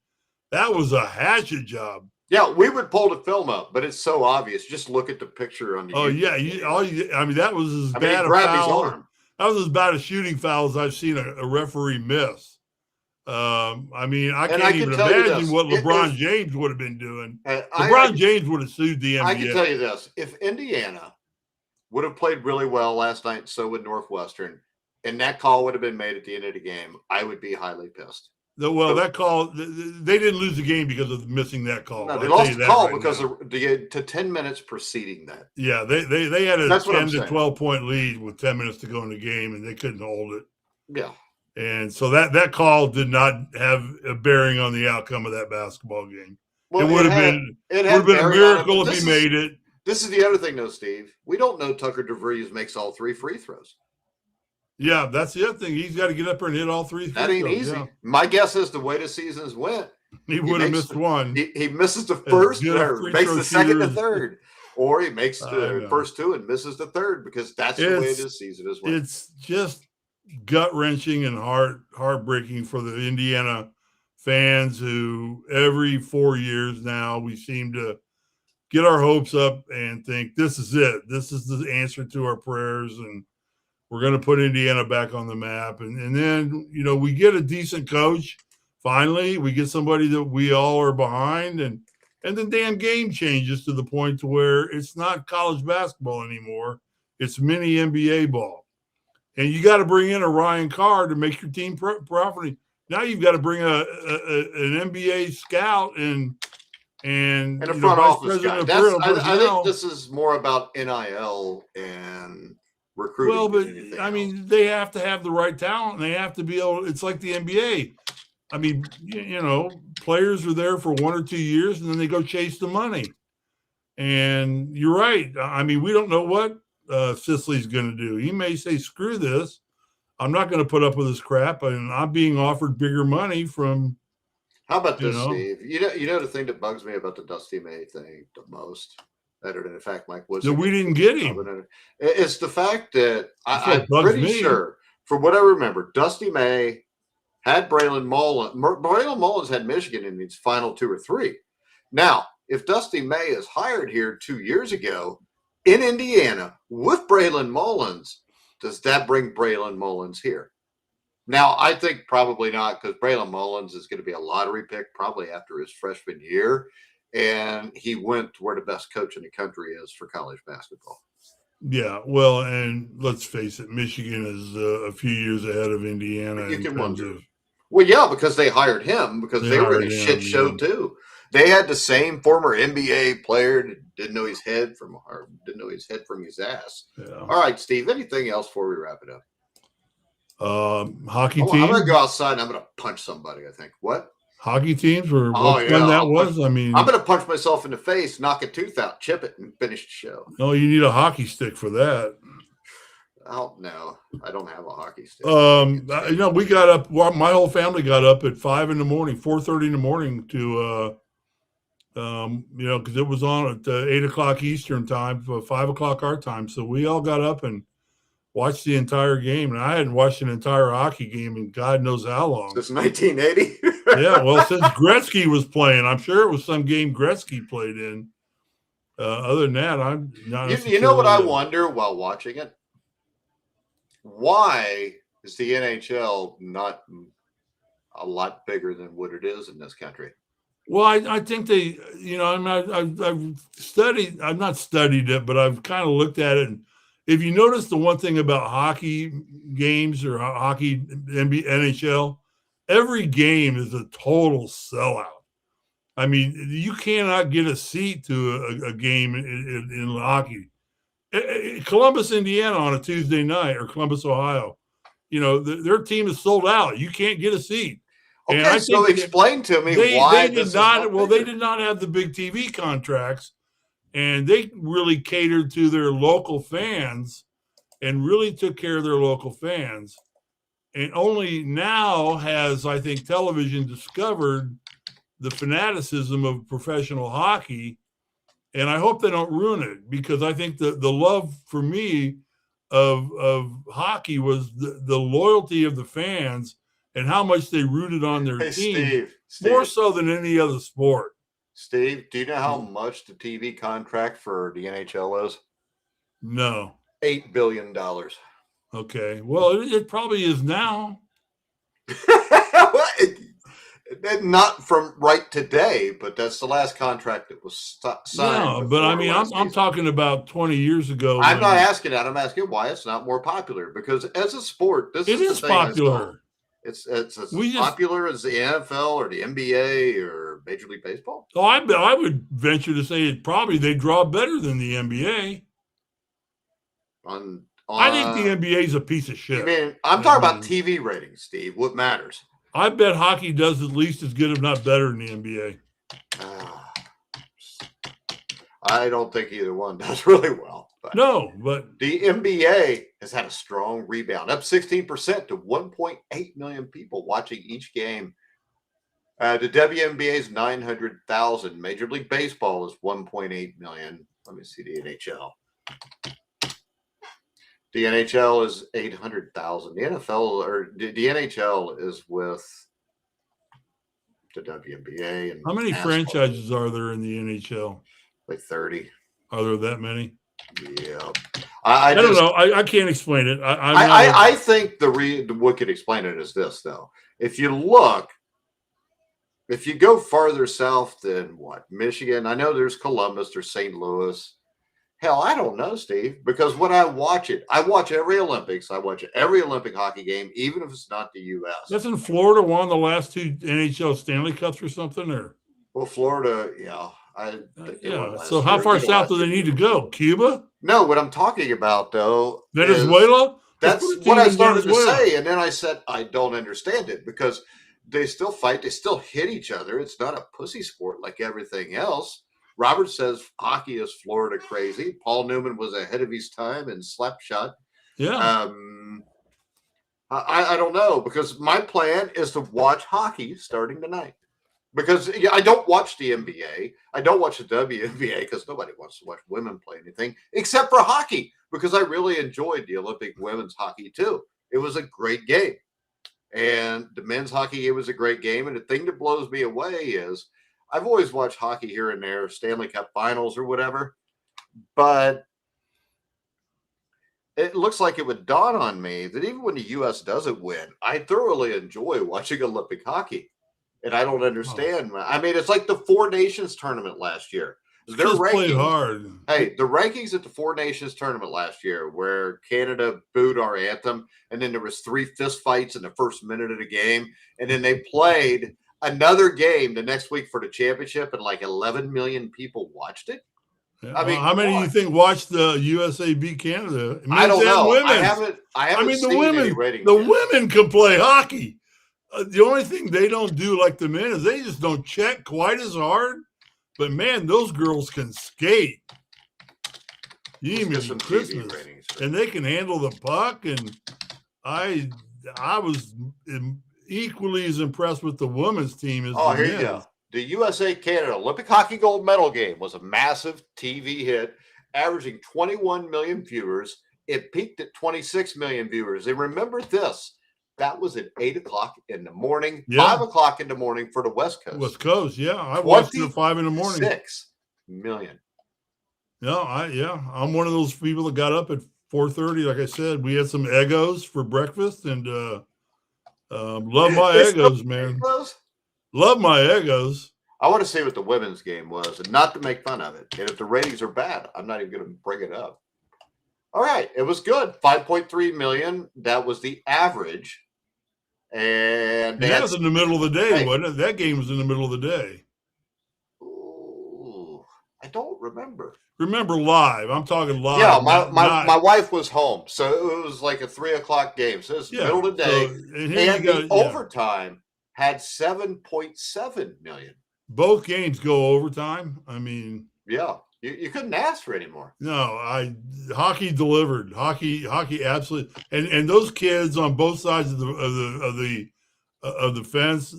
that was a hatchet job. Yeah, we would pull the film up, but it's so obvious. Just look at the picture on the YouTube. That was as bad a foul. That was as bad a shooting foul as I've seen a referee miss. I can't even imagine what LeBron James would have been doing. LeBron James would have sued the NBA. I can tell you this. If Indiana would have played really well last night, so would Northwestern, and that call would have been made at the end of the game, I would be highly pissed. That call, they didn't lose the game because of missing that call. No, they lost the call because to 10 minutes preceding that. Yeah, they had a 10 to 12 point lead with 10 minutes to go in the game, and they couldn't hold it. Yeah. And so that call did not have a bearing on the outcome of that basketball game. Well, it would have been a miracle if he made it. This is the other thing, though, Steve. We don't know Tucker DeVries makes all 3 free throws. Yeah, that's the other thing. He's got to get up there and hit all 3 free throws. That ain't easy. Yeah. My guess is the way the seasons went, he would have missed one. He misses the first or makes the second and third. Or he makes the first 2 and misses the third, because that's the way this season is went. It's just gut-wrenching and heartbreaking for the Indiana fans, who every 4 years now we seem to get our hopes up and think this is it. This is the answer to our prayers, and we're going to put Indiana back on the map. And then, we get a decent coach. Finally, we get somebody that we all are behind, and the damn game changes to the point to where it's not college basketball anymore. It's mini NBA ball. And you got to bring in a Ryan Carr to make your team properly. Now you've got to bring an NBA scout and a front office guy. I think this is more about NIL and recruiting. Well, but than anything I else. mean, they have to have the right talent. And they have to be able. It's like the NBA. I mean, players are there for 1 or 2 years, and then they go chase the money. And you're right. I mean, we don't know what Sisley's going to do. He may say, "Screw this! I'm not going to put up with this crap," and I'm being offered bigger money from. How about this, Steve? You know the thing that bugs me about the Dusty May thing the most, other than the fact Mike was that we didn't get him. It's the fact that I'm pretty me. sure, from what I remember, Dusty May had Braylon Mullins. Braylon Mullins had Michigan in these final 2 or 3. Now, if Dusty May is hired here 2 years ago in Indiana with Braylon Mullins, does that bring Braylon Mullins here? Now, I think probably not, because Braylon Mullins is going to be a lottery pick probably after his freshman year. And he went to where the best coach in the country is for college basketball. Yeah, well, and let's face it, Michigan is a few years ahead of Indiana. You can wonder. Well, yeah, because they hired him because they were in a shit show too. They had the same former NBA player that didn't know his head from his ass. Yeah. All right, Steve. Anything else before we wrap it up? Hockey team. I'm going to go outside and I'm going to punch somebody, I think. What? Hockey teams were what fun that was. I mean, I'm going to punch myself in the face, knock a tooth out, chip it, and finish the show. No, you need a hockey stick for that. Oh, no, I don't have a hockey stick. We got up. Well, my whole family got up at 4:30 in the morning to, because it was on at 8 o'clock Eastern time, 5 o'clock our time. So we all got up and watched the entire game, and I hadn't watched an entire hockey game in God knows how long. Since 1980? Yeah, well, since Gretzky was playing. I'm sure it was some game Gretzky played in. Other than that, I'm not. You know what I wonder while watching it? Why is the NHL not a lot bigger than what it is in this country? Well, I think they, I've studied. I've not studied it, but I've kind of looked at it. And if you notice the one thing about hockey games or hockey NHL, every game is a total sellout. I mean, you cannot get a seat to a game in hockey. Columbus, Indiana on a Tuesday night, or Columbus, Ohio, their team is sold out. You can't get a seat. Okay, and so explain to me why they did not. Well, they did not have the big TV contracts. And they really catered to their local fans and really took care of their local fans. And only now has, I think, television discovered the fanaticism of professional hockey. And I hope they don't ruin it, because I think the love for me of hockey was the loyalty of the fans and how much they rooted on their team, Steve. More so than any other sport. Steve, do you know how much the TV contract for the NHL is? No. $8 billion. Okay. Well, it probably is now. Not from right today, but that's the last contract that was signed. No, but I mean, I'm talking about 20 years ago. I'm not asking that. I'm asking why it's not more popular. Because as a sport, it is popular. It's as popular as the NFL or the NBA or Major League Baseball. Oh, I would venture to say they draw better than the NBA. I think the NBA is a piece of shit. I mean, I'm talking about TV ratings, Steve. What matters? I bet hockey does at least as good, if not better, than the NBA. I don't think either one does really well. But the NBA has had a strong rebound, up 16% to 1.8 million people watching each game. The WNBA is 900,000. Major League Baseball is 1.8 million. Let me see the NHL. The NHL is 800,000. The NFL or the NHL is with the WNBA. And how many franchises are there in the NHL? Like 30. Are there that many? Yeah. I don't know. I can't explain it. I think what could explain it is this, though. If you go farther south than Michigan, I know there's Columbus, there's St. Louis. Hell, I don't know, Steve, because when I watch every Olympics. I watch every Olympic hockey game, even if it's not the U.S. Doesn't Florida won the last 2 NHL Stanley Cups or something? Or well, Florida, yeah. I think they won Yeah. last So how year. far You know, south last do they year need to were go? cool. Cuba? No, what I'm talking about though is Venezuela? Let's put that's a what team I in started to Venezuela. say, and then I said I don't understand it because they still fight, they still hit each other. It's not a pussy sport like everything else. Robert says hockey is Florida crazy. Paul Newman was ahead of his time in slapshot. Yeah. Um, I don't know because my plan is to watch hockey starting tonight. Because yeah, I don't watch the NBA. I don't watch the WNBA because nobody wants to watch women play anything except for hockey. Because I really enjoyed the Olympic women's hockey too. It was a great game, and the men's hockey it was a great game. And the thing that blows me away is I've always watched hockey here and there, Stanley Cup Finals or whatever, but it looks like it would dawn on me that even when the U.S. doesn't win, I thoroughly enjoy watching Olympic hockey. And I don't Oh. understand. I mean, it's like the Four Nations tournament last year. Their Kids played rankings. hard. Hey, the rankings at the Four Nations tournament last year, where Canada booed our anthem, and then there was 3 fist fights in the first minute of the game, and then they played another game the next week for the championship, and like 11 million people watched it. Yeah. I Well, mean, how many come do you on. think watched the USA beat Canada? I Men's don't and know. I women's. haven't I mean, seen any ratings the yet. women can play hockey. The only thing they don't do like the men is they just don't check quite as hard. But man, those girls can skate. Let's get some TV Christmas, ratings. and they can handle the puck. And I was equally as impressed with the women's team as the Here men's. you go. The USA Canada Olympic hockey gold medal game was a massive TV hit, averaging 21 million viewers. It peaked at 26 million viewers. And remember this, that was at 8 o'clock in the morning, Yeah. 5 o'clock in the morning for the West Coast. West Coast, yeah. I watched it at 5 in the morning. 6 million. No, I'm one of those people that got up at 4:30. Like I said, we had some Eggos for breakfast, and love my Eggos, man. Love my Eggos. I want to see what the women's game was, and not to make fun of it. And if the ratings are bad, I'm not even going to bring it up. All right, it was good. 5.3 million. That was the average. And that was in the middle of the day, wasn't it? That game was in the middle of the day. Ooh, I don't remember. Remember live? I'm talking live. Yeah, my wife was home, so it was like a 3 o'clock game. So it was middle of the day, and the overtime had 7.7 million. Both games go overtime. I mean, yeah, you couldn't ask for any more. No, hockey delivered. Hockey absolutely, and those kids on both sides of the fence,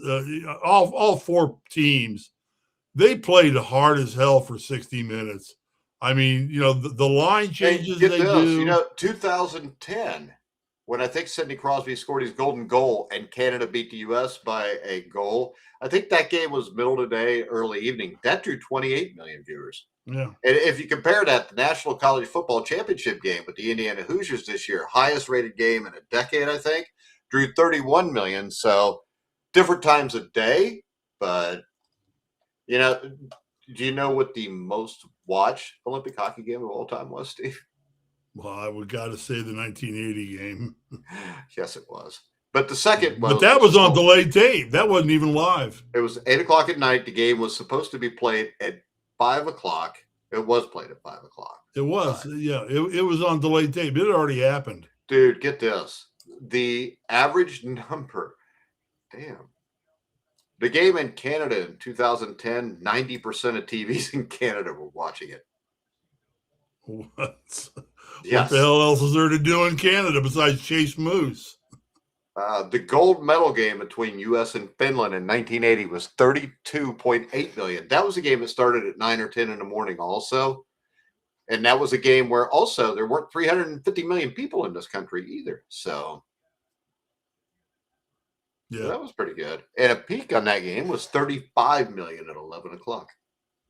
all 4 teams, they played hard as hell for 60 minutes. I mean, the line changes they do. 2010, when I think Sidney Crosby scored his golden goal and Canada beat the U.S. by a goal, I think that game was middle of the day, early evening. That drew 28 million viewers. Yeah. And if you compare that to the National College Football Championship game with the Indiana Hoosiers this year, highest rated game in a decade, I think, drew 31 million. So different times of day, but do you know what the most watched Olympic hockey game of all time was, Steve? Well, I would got to say the 1980 game. Yes, it was. But the second But that was on delayed tape. That wasn't even live. It was 8 o'clock at night. The game was supposed to be played at 5 o'clock. It was played at 5 o'clock. It was. Right. Yeah. It was on delayed tape. It had already happened. Dude, get this. The average number. Damn. The game in Canada in 2010, 90% of TVs in Canada were watching it. What? Yes. What the hell else is there to do in Canada besides chase moose? The gold medal game between U.S. and Finland in 1980 was 32.8 million. That was a game that started at 9 or 10 in the morning also. And that was a game where also there weren't 350 million people in this country either. So yeah, that was pretty good. And a peak on that game was 35 million at 11 o'clock.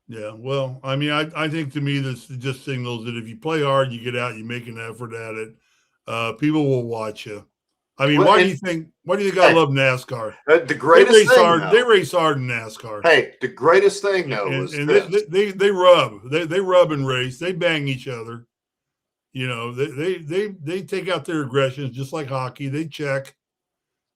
Yeah, well, I mean, I think to me this just signals that if you play hard, you get out, you make an effort at it, people will watch you. I mean, why do you think I love NASCAR? The greatest thing, they race hard in NASCAR. Hey, the greatest thing though was they rub and race. They bang each other. They take out their aggressions just like hockey. They check.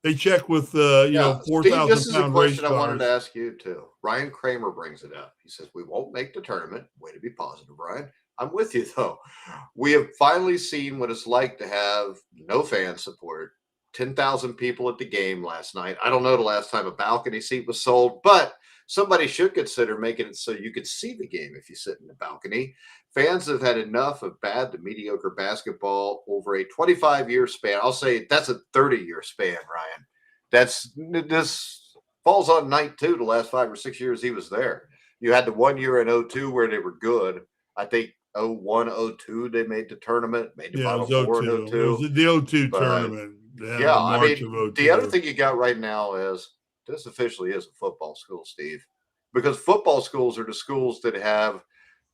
They check with, Yeah, Steve, this is a 4,000-pound race question I wanted to cars. ask you too. Ryan Kramer brings it up. He says, we won't make the tournament. Way to be positive, Ryan. I'm with you, though. We have finally seen what it's like to have no fan support. 10,000 people at the game last night. I don't know the last time a balcony seat was sold, but somebody should consider making it so you could see the game if you sit in the balcony. Fans have had enough of bad to mediocre basketball over a 25-year span. I'll say that's a 30-year span, Ryan. This falls on night two, the last 5 or 6 years he was there. You had the 1 year in 02 where they were good. I think 01, 02, they made the tournament, made the Yeah, it Final was Four in 02. It was 02. the 02 But tournament. They had yeah, the I March mean, of the other 02. thing you got right now is this officially is a football school, Steve, because football schools are the schools that have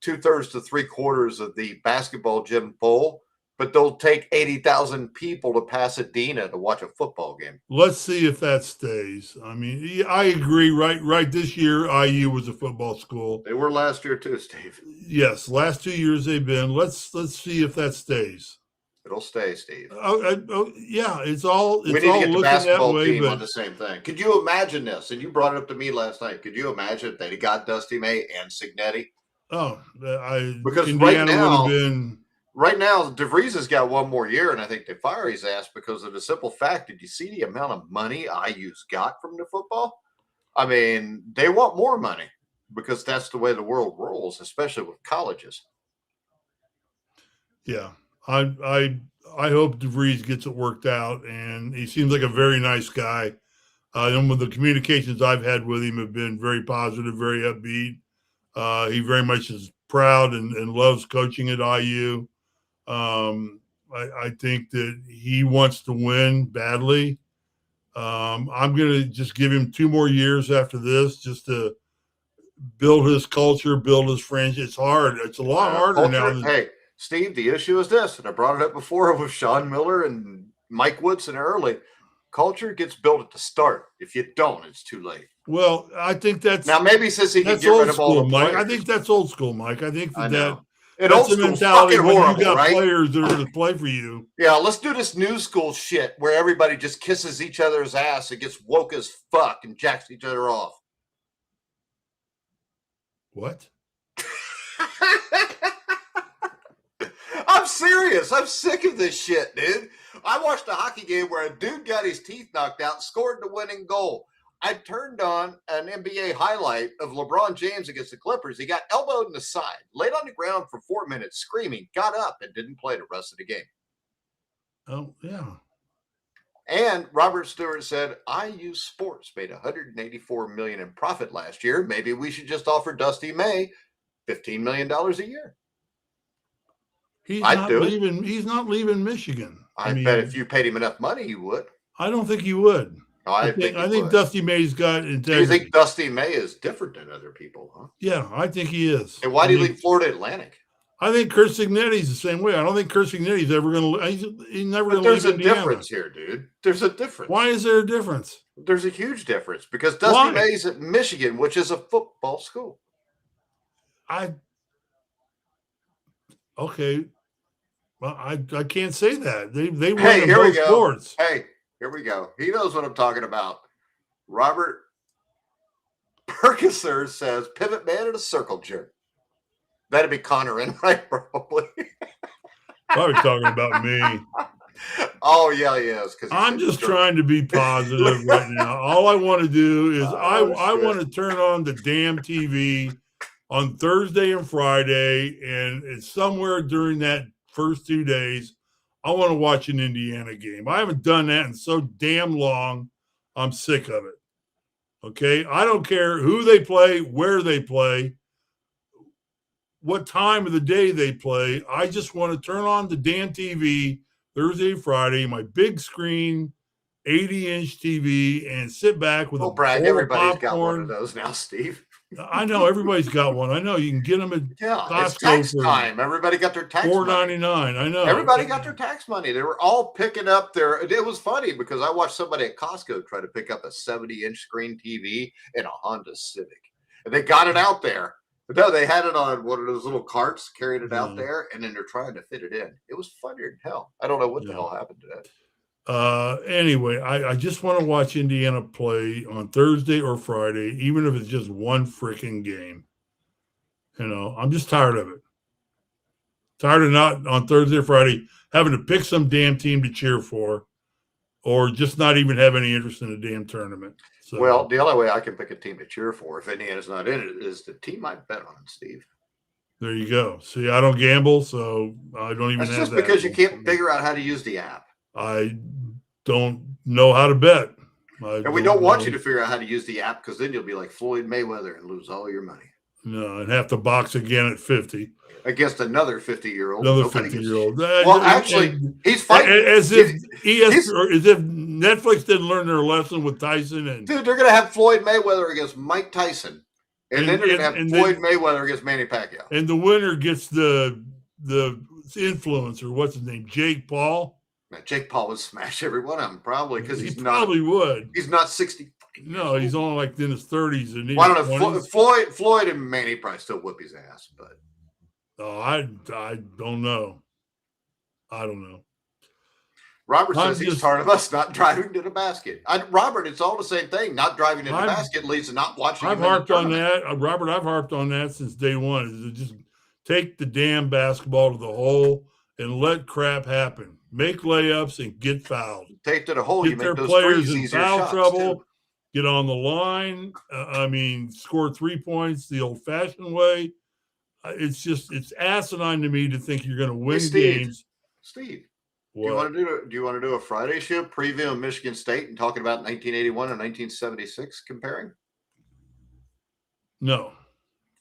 2/3 to 3/4 of the basketball gym full, but they'll take 80,000 people to Pasadena to watch a football game. Let's see if that stays. I mean, yeah, I agree. Right. This year, IU was a football school. They were last year too, Steve. Yes, last 2 years they've been. Let's see if that stays. It'll stay, Steve. Yeah, it's all We need to all get the looking that basketball way. team on But the same thing. Could you imagine this? And you brought it up to me last night. Could you imagine if they got Dusty May and Signetti? because Indiana would have been. Right now, DeVries has got 1 more year, and I think they fire his ass because of the simple fact. Did you see the amount of money IU's got from the football? I mean, they want more money because that's the way the world rolls, especially with colleges. Yeah, I hope DeVries gets it worked out, and he seems like a very nice guy. And with the communications I've had with him have been very positive, very upbeat. He very much is proud and loves coaching at IU. I think that he wants to win badly. I'm going to just give him 2 more years after this just to build his culture, build his franchise. It's hard. It's a lot harder now. Hey, Steve, the issue is this, and I brought it up before with Sean Miller and Mike Woodson early. Culture gets built at the start. If you don't, it's too late. Well, I think that's now maybe since he can get rid of all the Mike. players. I think that's old school, Mike. I think that's old the mentality when horrible, you got right? players that are going to play for you. Yeah, let's do this new school shit where everybody just kisses each other's ass and gets woke as fuck and jacks each other off. What? I'm serious. I'm sick of this shit, dude. I watched a hockey game where a dude got his teeth knocked out and scored the winning goal. I turned on an NBA highlight of LeBron James against the Clippers. He got elbowed in the side, laid on the ground for 4 minutes, screaming, got up, and didn't play the rest of the game. Oh, yeah. And Robert Stewart said, IU Sports made $184 million in profit last year. Maybe we should just offer Dusty May $15 million a year. He's not leaving Michigan. I bet if you paid him enough money, he would. I don't think he would. I think Dusty May's got integrity. Do you think Dusty May is different than other people, huh? Yeah, I think he is. And why did he leave Florida Atlantic? I think Kurt Signetti's the same way. I don't think Kurt Signetti's ever going to. He's never going to leave Indiana. There's a difference here, dude. There's a difference. Why is there a difference? There's a huge difference because Dusty May's at Michigan, which is a football school. Okay. Well, I can't say that. They run hey, here both we go. sports. Hey, here we go. He knows what I'm talking about. Robert Perkiser says pivot man and a circle jerk. That'd be Connor Enright, probably. Probably talking about me. Oh, yeah, he is. I'm just trying to be positive right now. All I want to do is I want to turn on the damn TV on Thursday and Friday, and it's somewhere during that first 2 days, I want to watch an Indiana game. I haven't done that in so damn long. I'm sick of it. Okay? I don't care who they play, where they play, what time of the day they play. I just want to turn on the damn TV Thursday, Friday, my big screen, 80-inch TV, and sit back with everybody's got one of those now, Steve. I know everybody's got one. I know you can get them at Costco. It's tax time. Everybody got their tax $4.99. I know. Everybody got their tax money. They were all picking up their. It was funny because I watched somebody at Costco try to pick up a 70-inch screen TV in a Honda Civic, and they got it out there. But no, they had it on one of those little carts, carried it out there, and then they're trying to fit it in. It was funnier than hell. I don't know what the hell happened to that. Anyway, I just want to watch Indiana play on Thursday or Friday, even if it's just one freaking game. I'm just tired of it. Tired of not on Thursday or Friday having to pick some damn team to cheer for, or just not even have any interest in a damn tournament. So, well, the only way I can pick a team to cheer for if Indiana's not in it is the team I bet on, Steve. There you go. See, I don't gamble, so I don't even That's have just that. Because you can't figure out how to use the app. I don't know how to bet. And we don't want you to figure out how to use the app because then you'll be like Floyd Mayweather and lose all your money. No, and have to box again at 50. Against another 50-year-old. Another 50-year-old. Well, actually, he's fighting. As if Netflix didn't learn their lesson with Tyson. Dude, they're going to have Floyd Mayweather against Mike Tyson. And then they're going to have Floyd Mayweather against Manny Pacquiao. And the winner gets the influencer, what's his name, Jake Paul? Now, Jake Paul would smash every one of them, probably, because he probably would. He's not 60. No, he's only like in his 30s. And well, I don't know. Floyd and Manny probably still whip his ass, but. Oh, I don't know. I don't know. Robert says he's tired of us not driving to the basket. Robert, it's all the same thing. Not driving to the basket leads to not watching. I've harped on that, Robert. I've harped on that since day one. Is to just take the damn basketball to the hole and let crap happen. Make layups and get fouled. Take to the hole. Get their players in foul trouble. Too. Get on the line. Score 3 points the old-fashioned way. It's asinine to me to think you're going to win games. Steve, do you want to do a Friday show previewing Michigan State and talking about 1981 and 1976 comparing? No.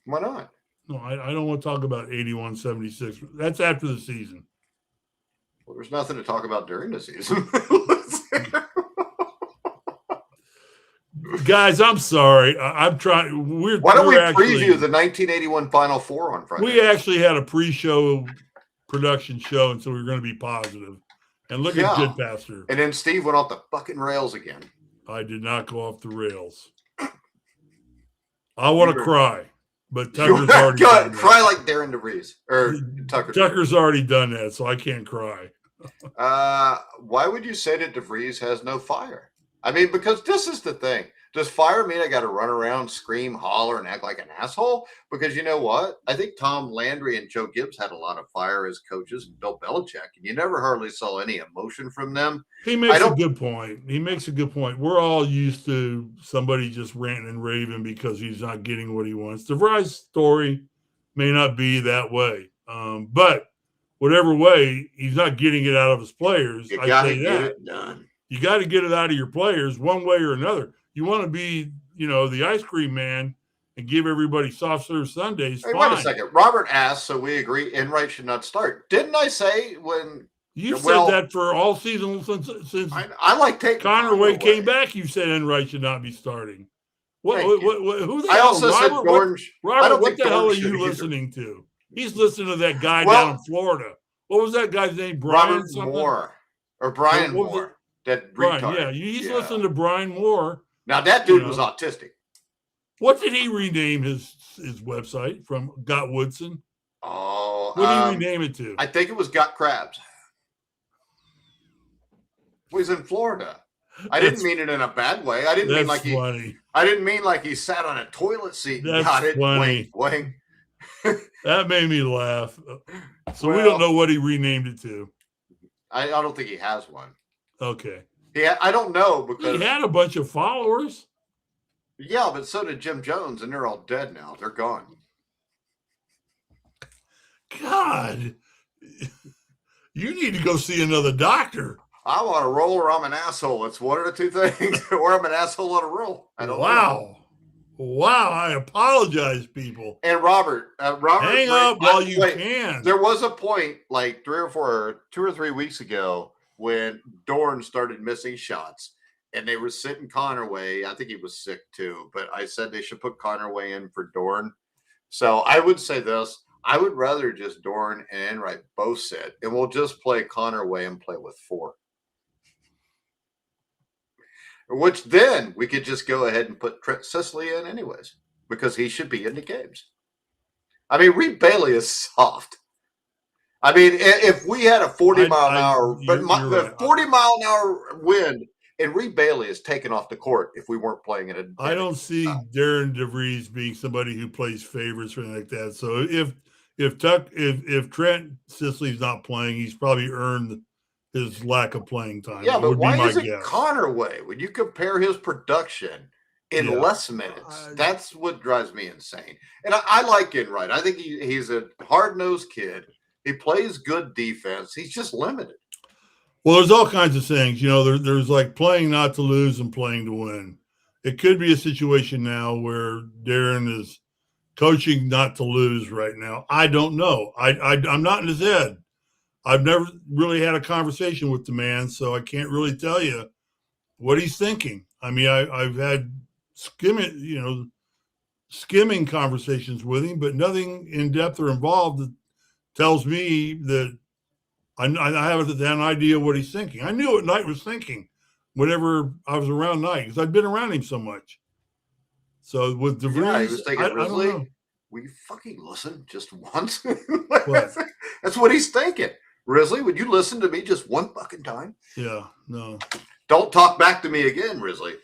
Why not? No, I don't want to talk about 81, 76. That's after the season. Well, there's nothing to talk about during the season. Guys, I'm sorry. I'm trying. Why don't we preview the 1981 Final Four on Friday? We actually had a pre-show production show, and so we were going to be positive. And look at Goodpaster. And then Steve went off the fucking rails again. I did not go off the rails. I want to cry, but Tucker's already done that. Cry like Darren DeVries or Tucker. Tucker's already done that, so I can't cry. Why would you say that DeVries has no fire? I mean, because this is the thing. Does fire mean I got to run around, scream, holler, and act like an asshole? Because you know what? I think Tom Landry and Joe Gibbs had a lot of fire as coaches, and Bill Belichick, and you never hardly saw any emotion from them. He makes a good point. We're all used to somebody just ranting and raving because he's not getting what he wants. DeVries' story may not be that way, but whatever way, he's not getting it out of his players. You got to get it done. You got to get it out of your players one way or another. You want to be, the ice cream man and give everybody soft serve Sundays. Hey, wait a second. Robert asked, so we agree Enright should not start. Didn't I say when you said that for all season since I like taking Conway came back? You said Enright should not be starting. Who the hell? I also said Dorn. Robert, what the hell are you listening to? He's listening to that guy down in Florida. What was that guy's name? Brian Moore or Brian Moore. That retard. Yeah, he's listening to Brian Moore. Now that dude was autistic. What did he rename his website from? Got Woodson? Oh, what did he rename it to? I think it was Got Crabs. Well, he's in Florida. I didn't mean it in a bad way. I didn't mean like he sat on a toilet seat and got it. Funny. Wing. That made me laugh. So we don't know what he renamed it to. I don't think he has one. Okay. Yeah, I don't know because he had a bunch of followers. Yeah, but so did Jim Jones, and they're all dead now. They're gone. God, you need to go see another doctor. I want to roll or I'm an asshole. It's one of the two things. Or I'm an asshole on a roll. I don't know. Wow, I apologize, people. And Robert, hang up while you can. There was a point like 2 or 3 weeks ago when Dorn started missing shots and they were sitting Connerway. I think he was sick too, but I said they should put Connerway in for Dorn. So I would say this. I would rather just Dorn and Enright both sit, and we'll just play Connerway and play with 4. Which then we could just go ahead and put Trent Sisley in anyways, because he should be in the games. I mean, Reed Bailey is soft. I mean, if we had a 40-mile-an-hour, you're right. 40-mile-an-hour wind, and Reed Bailey is taken off the court if we weren't playing it. I don't see Darren DeVries being somebody who plays favorites or anything like that. So if Trent Sisley's not playing, he's probably earned his lack of playing time. Yeah, but why isn't Connerway? When you compare his production in less minutes, that's what drives me insane. And I like Enright. I think he's a hard-nosed kid. He plays good defense. He's just limited. Well, there's all kinds of things. There's like playing not to lose and playing to win. It could be a situation now where Darren is coaching not to lose right now. I don't know. I'm not in his head. I've never really had a conversation with the man, so I can't really tell you what he's thinking. I mean, I've had skimming conversations with him, but nothing in depth or involved that tells me that I have an idea what he's thinking. I knew what Knight was thinking whenever I was around Knight because I'd been around him so much. So with DeVries, he was thinking, Risley, will you fucking listen just once? That's what he's thinking. Risley, would you listen to me just one fucking time? Yeah, no. Don't talk back to me again, Risley.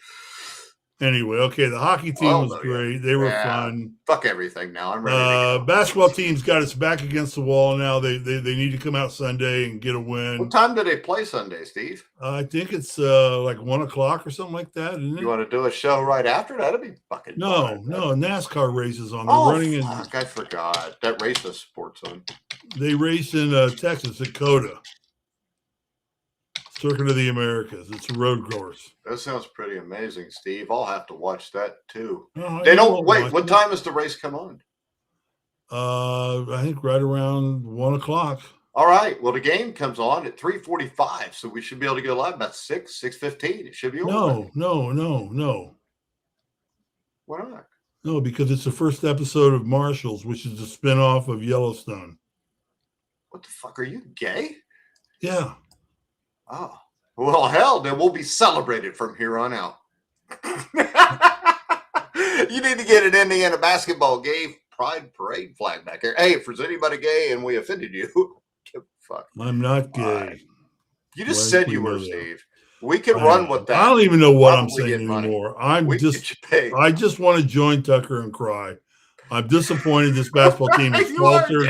Anyway, okay, the hockey team was great. They were fun. Fuck everything now. I'm ready to go. Basketball team's got its back against the wall now. They need to come out Sunday and get a win. What time do they play Sunday, Steve? I think it's like 1 o'clock or something like that, isn't it? You want to do a show right after? That'd be fucking fun. No, NASCAR races on. They're running fuck, I forgot. That race is sports on. They race in Texas, Dakota. Circuit of the Americas. It's a road course. That sounds pretty amazing, Steve. I'll have to watch that too. No, they don't wait. What time does the race come on? I think right around 1 o'clock. All right. Well, the game comes on at 3:45, so we should be able to go live about 6:15. It should be over. No. Why not? No, because it's the first episode of Marshals, which is the spinoff of Yellowstone. What the fuck? Are you gay? Yeah. Oh, well, hell, then we'll be celebrated from here on out. You need to get an Indiana basketball gay pride parade flag back here. Hey, if there's anybody gay and we offended you, give a fuck. I'm not gay. You just said you were, Steve. We can run with that. I don't even know what I'm saying anymore. I just want to join Tucker and cry. I'm disappointed this basketball team has faltered.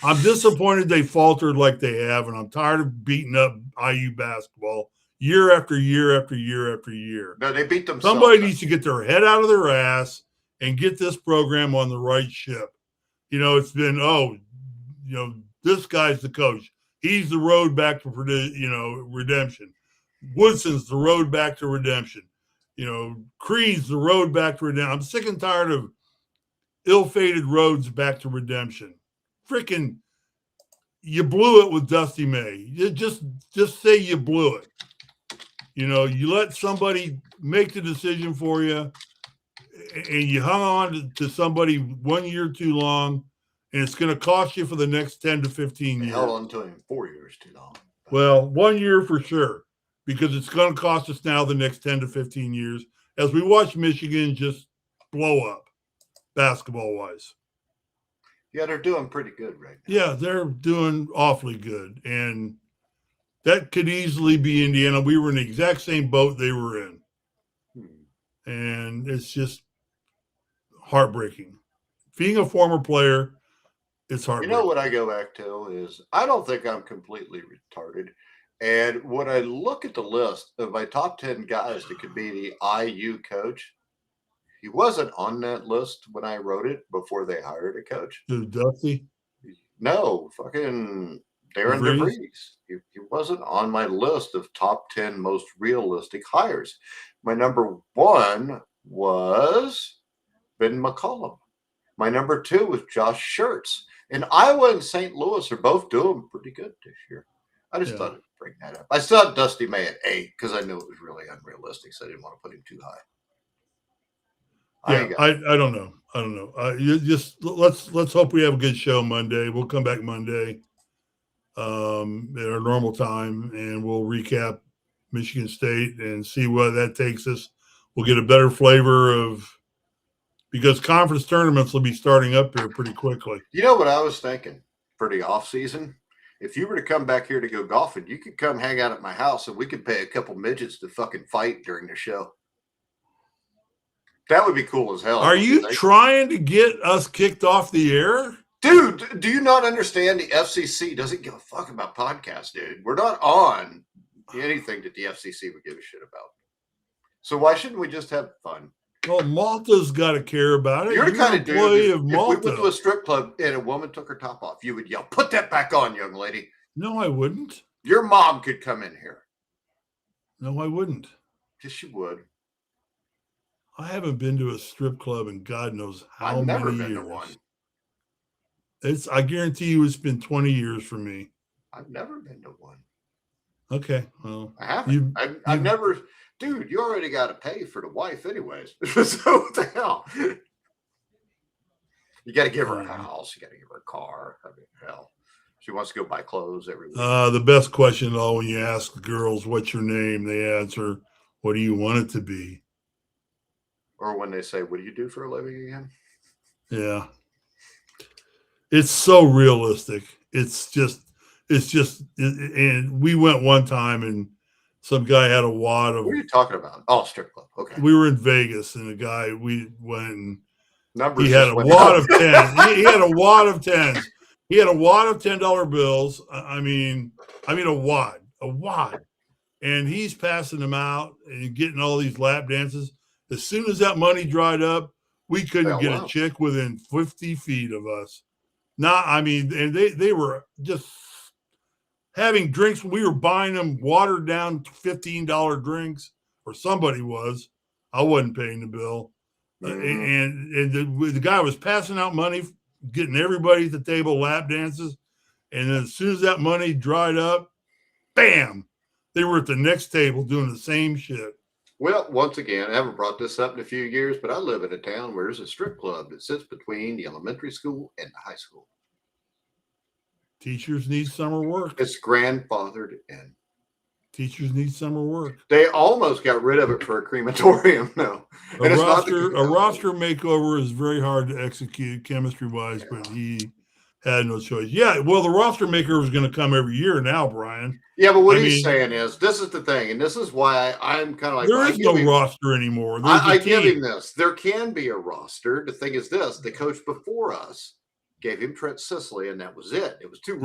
I'm disappointed they faltered like they have, and I'm tired of beating up IU basketball year after year after year after year. No, they beat themselves. Somebody needs to get their head out of their ass and get this program on the right ship. It's been, this guy's the coach. He's the road back to, redemption. Woodson's the road back to redemption. Creed's the road back to redemption. I'm sick and tired of ill-fated roads back to redemption. Freaking, you blew it with Dusty May. You just say you blew it. You let somebody make the decision for you, and you hung on to somebody 1 year too long, and it's going to cost you for the next 10 to 15 years. Held on to him 4 years too long. Well, 1 year for sure, because it's going to cost us now the next 10 to 15 years as we watch Michigan just blow up. Basketball-wise. Yeah, they're doing pretty good right now. Yeah, they're doing awfully good. And that could easily be Indiana. We were in the exact same boat they were in. And it's just heartbreaking. Being a former player, it's heartbreaking. You know what I go back to is I don't think I'm completely retarded. And when I look at the list of my top 10 guys that could be the IU coach, he wasn't on that list when I wrote it before they hired a coach. Dusty? No, fucking Darren DeVries. He wasn't on my list of top 10 most realistic hires. My number 1 was Ben McCollum. My number 2 was Josh Schertz. And Iowa and St. Louis are both doing pretty good this year. I just thought I'd bring that up. I still had Dusty May at 8 because I knew it was really unrealistic, so I didn't want to put him too high. Yeah, I don't know. You just let's hope we have a good show Monday. We'll come back Monday at our normal time, and we'll recap Michigan State and see where that takes us. We'll get a better flavor of because conference tournaments will be starting up here pretty quickly. You know what I was thinking for the off season? if you were to come back here to go golfing, you could come hang out at my house and we could pay a couple midgets to fucking fight during the show. That would be cool as hell. Are you trying to get us kicked off the air? Dude, do you not understand the FCC doesn't give a fuck about podcasts, dude? We're not on anything that the FCC would give a shit about. So why shouldn't we just have fun? Well, Malta's got to care about it. You're the kind of dude, if we Malta. went to a strip club and a woman took her top off, you would yell, "Put that back on, young lady." No, I wouldn't. Your mom could come in here. No, I wouldn't. Yes, she would. I haven't been to a strip club in God knows how I've never many been years. to one. I guarantee you it's been 20 years for me. I've never been to one. Okay, well. I haven't. I've never... Dude, you already got to pay for the wife anyways. So what the hell? You got to give her a house. You got to give her a car. I mean, hell. She wants to go buy clothes every week. The best question, though, when you ask the girls, what's your name? They answer, what do you want it to be? Or when they say, what do you do for a living again? Yeah. It's so realistic. It's just, and we went one time and some guy had a wad of. What are you talking about? Oh, strip club. Okay. We were in Vegas and the guy, we went and numbers he had a wad of 10. He had a wad of 10s. He had a wad of $10 bills. I mean, a wad. And he's passing them out and getting all these lap dances. As soon as that money dried up, we couldn't get a chick within 50 feet of us. And they were just having drinks. We were buying them watered down $15 drinks, or somebody was. I wasn't paying the bill. And the guy was passing out money, getting everybody at the table lap dances. And then as soon as that money dried up, bam, they were at the next table doing the same shit. Well, once again, I haven't brought this up in a few years, but I live in a town where there's a strip club that sits between the elementary school and the high school. Teachers need summer work. It's grandfathered in. Teachers need summer work. They almost got rid of it for a crematorium, though. A roster makeover is very hard to execute chemistry-wise, but he had no choice. Yeah, well, the roster maker is going to come every year now, Brian. Yeah, but what he's saying is, this is the thing, and this is why I'm kind of like... There is no roster anymore. I give him this. There can be a roster. The thing is this, the coach before us gave him Trent Sicily, and that was it. It was too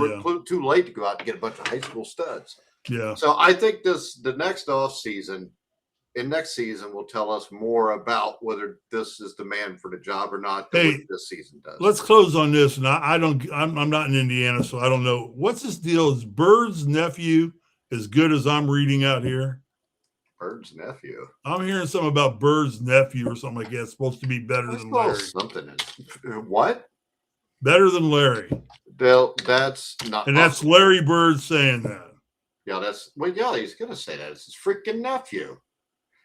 late to go out and get a bunch of high school studs. Yeah. So I think the next off season, and next season will tell us more about whether this is the man for the job or not. What this season does. Let's close on this. And I'm not in Indiana, so I don't know. What's this deal? Is Bird's nephew as good as I'm reading out here? Bird's nephew. I'm hearing something about Bird's nephew or something like that. It's supposed to be better than Larry. Something. What? Better than Larry. That's not. And that's Larry Bird saying that. Yeah, he's gonna say that. It's his freaking nephew.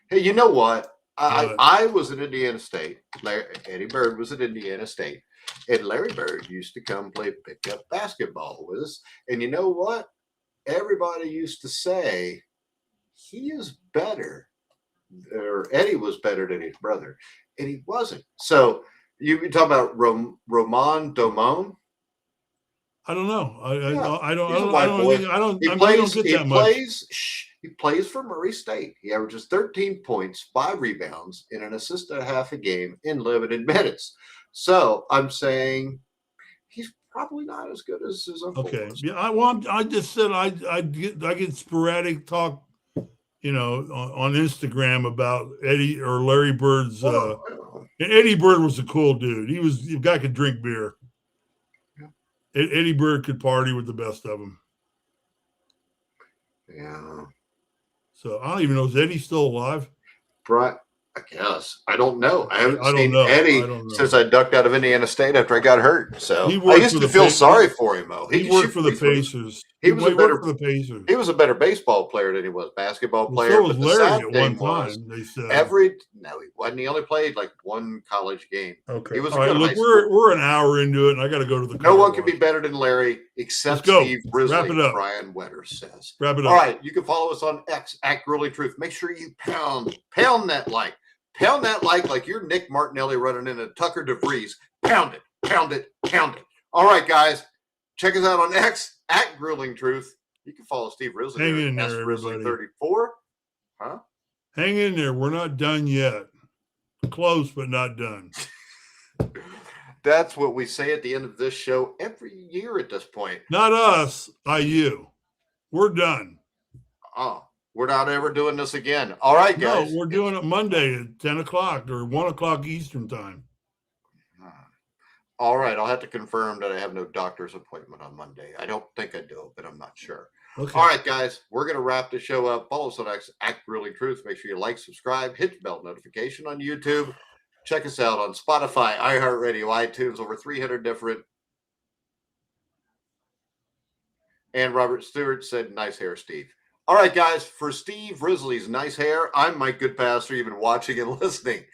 Hey, you know what? I was at Indiana State. Eddie Bird was at Indiana State. And Larry Bird used to come play pickup basketball with us. And you know what? Everybody used to say he is better, or Eddie was better than his brother. And he wasn't. So you talk about Roman Domon? I don't know. I don't get that much. He plays for Murray State. He averages 13 points, 5 rebounds, and an assist and a half a game in limited minutes. So I'm saying he's probably not as good as his uncle. Okay. Was. Yeah. I just said I get sporadic talk, on Instagram about Eddie or Larry Bird's. And Eddie Bird was a cool dude. The guy could drink beer. Eddie Bird could party with the best of them. Yeah. So I don't even know. Is Eddie still alive? Right. I guess. I don't know. I haven't seen Eddie since I ducked out of Indiana State after I got hurt. So I used to feel sorry for him, though. He worked for the Pacers. He worked for the Pacers. He was a better baseball player than he was basketball player. So was Larry at one time, they said. No, he wasn't. He only played like one college game. Okay. He was all right, look, we're an hour into it, and I got to go to the No one can be better than Larry except Steve Risley. Wrap it up. Brian Wetter says. Wrap it up. All right. You can follow us on X at Girly Truth. Make sure you pound that like. Pound that like you're Nick Martinelli running into Tucker DeVries. Pound it. All right, guys. Check us out on X at Grueling Truth. You can follow Steve Risley Hang there in at there, Risley everybody. 34. Huh? Hang in there. We're not done yet. Close, but not done. That's what we say at the end of this show every year at this point. Not us, you. We're done. Oh, we're not ever doing this again. All right, guys. No, we're doing it Monday at 10 o'clock or 1 o'clock Eastern time. All right. I'll have to confirm that I have no doctor's appointment on Monday. I don't think I do, but I'm not sure. Okay. All right, guys. We're going to wrap the show up. Follow us on Act Grueling Truth. Make sure you like, subscribe, hit the bell notification on YouTube. Check us out on Spotify, iHeartRadio, iTunes, over 300 different. And Robert Stewart said, nice hair, Steve. All right, guys. For Steve Risley's nice hair, I'm Mike Goodpaster. You've been watching and listening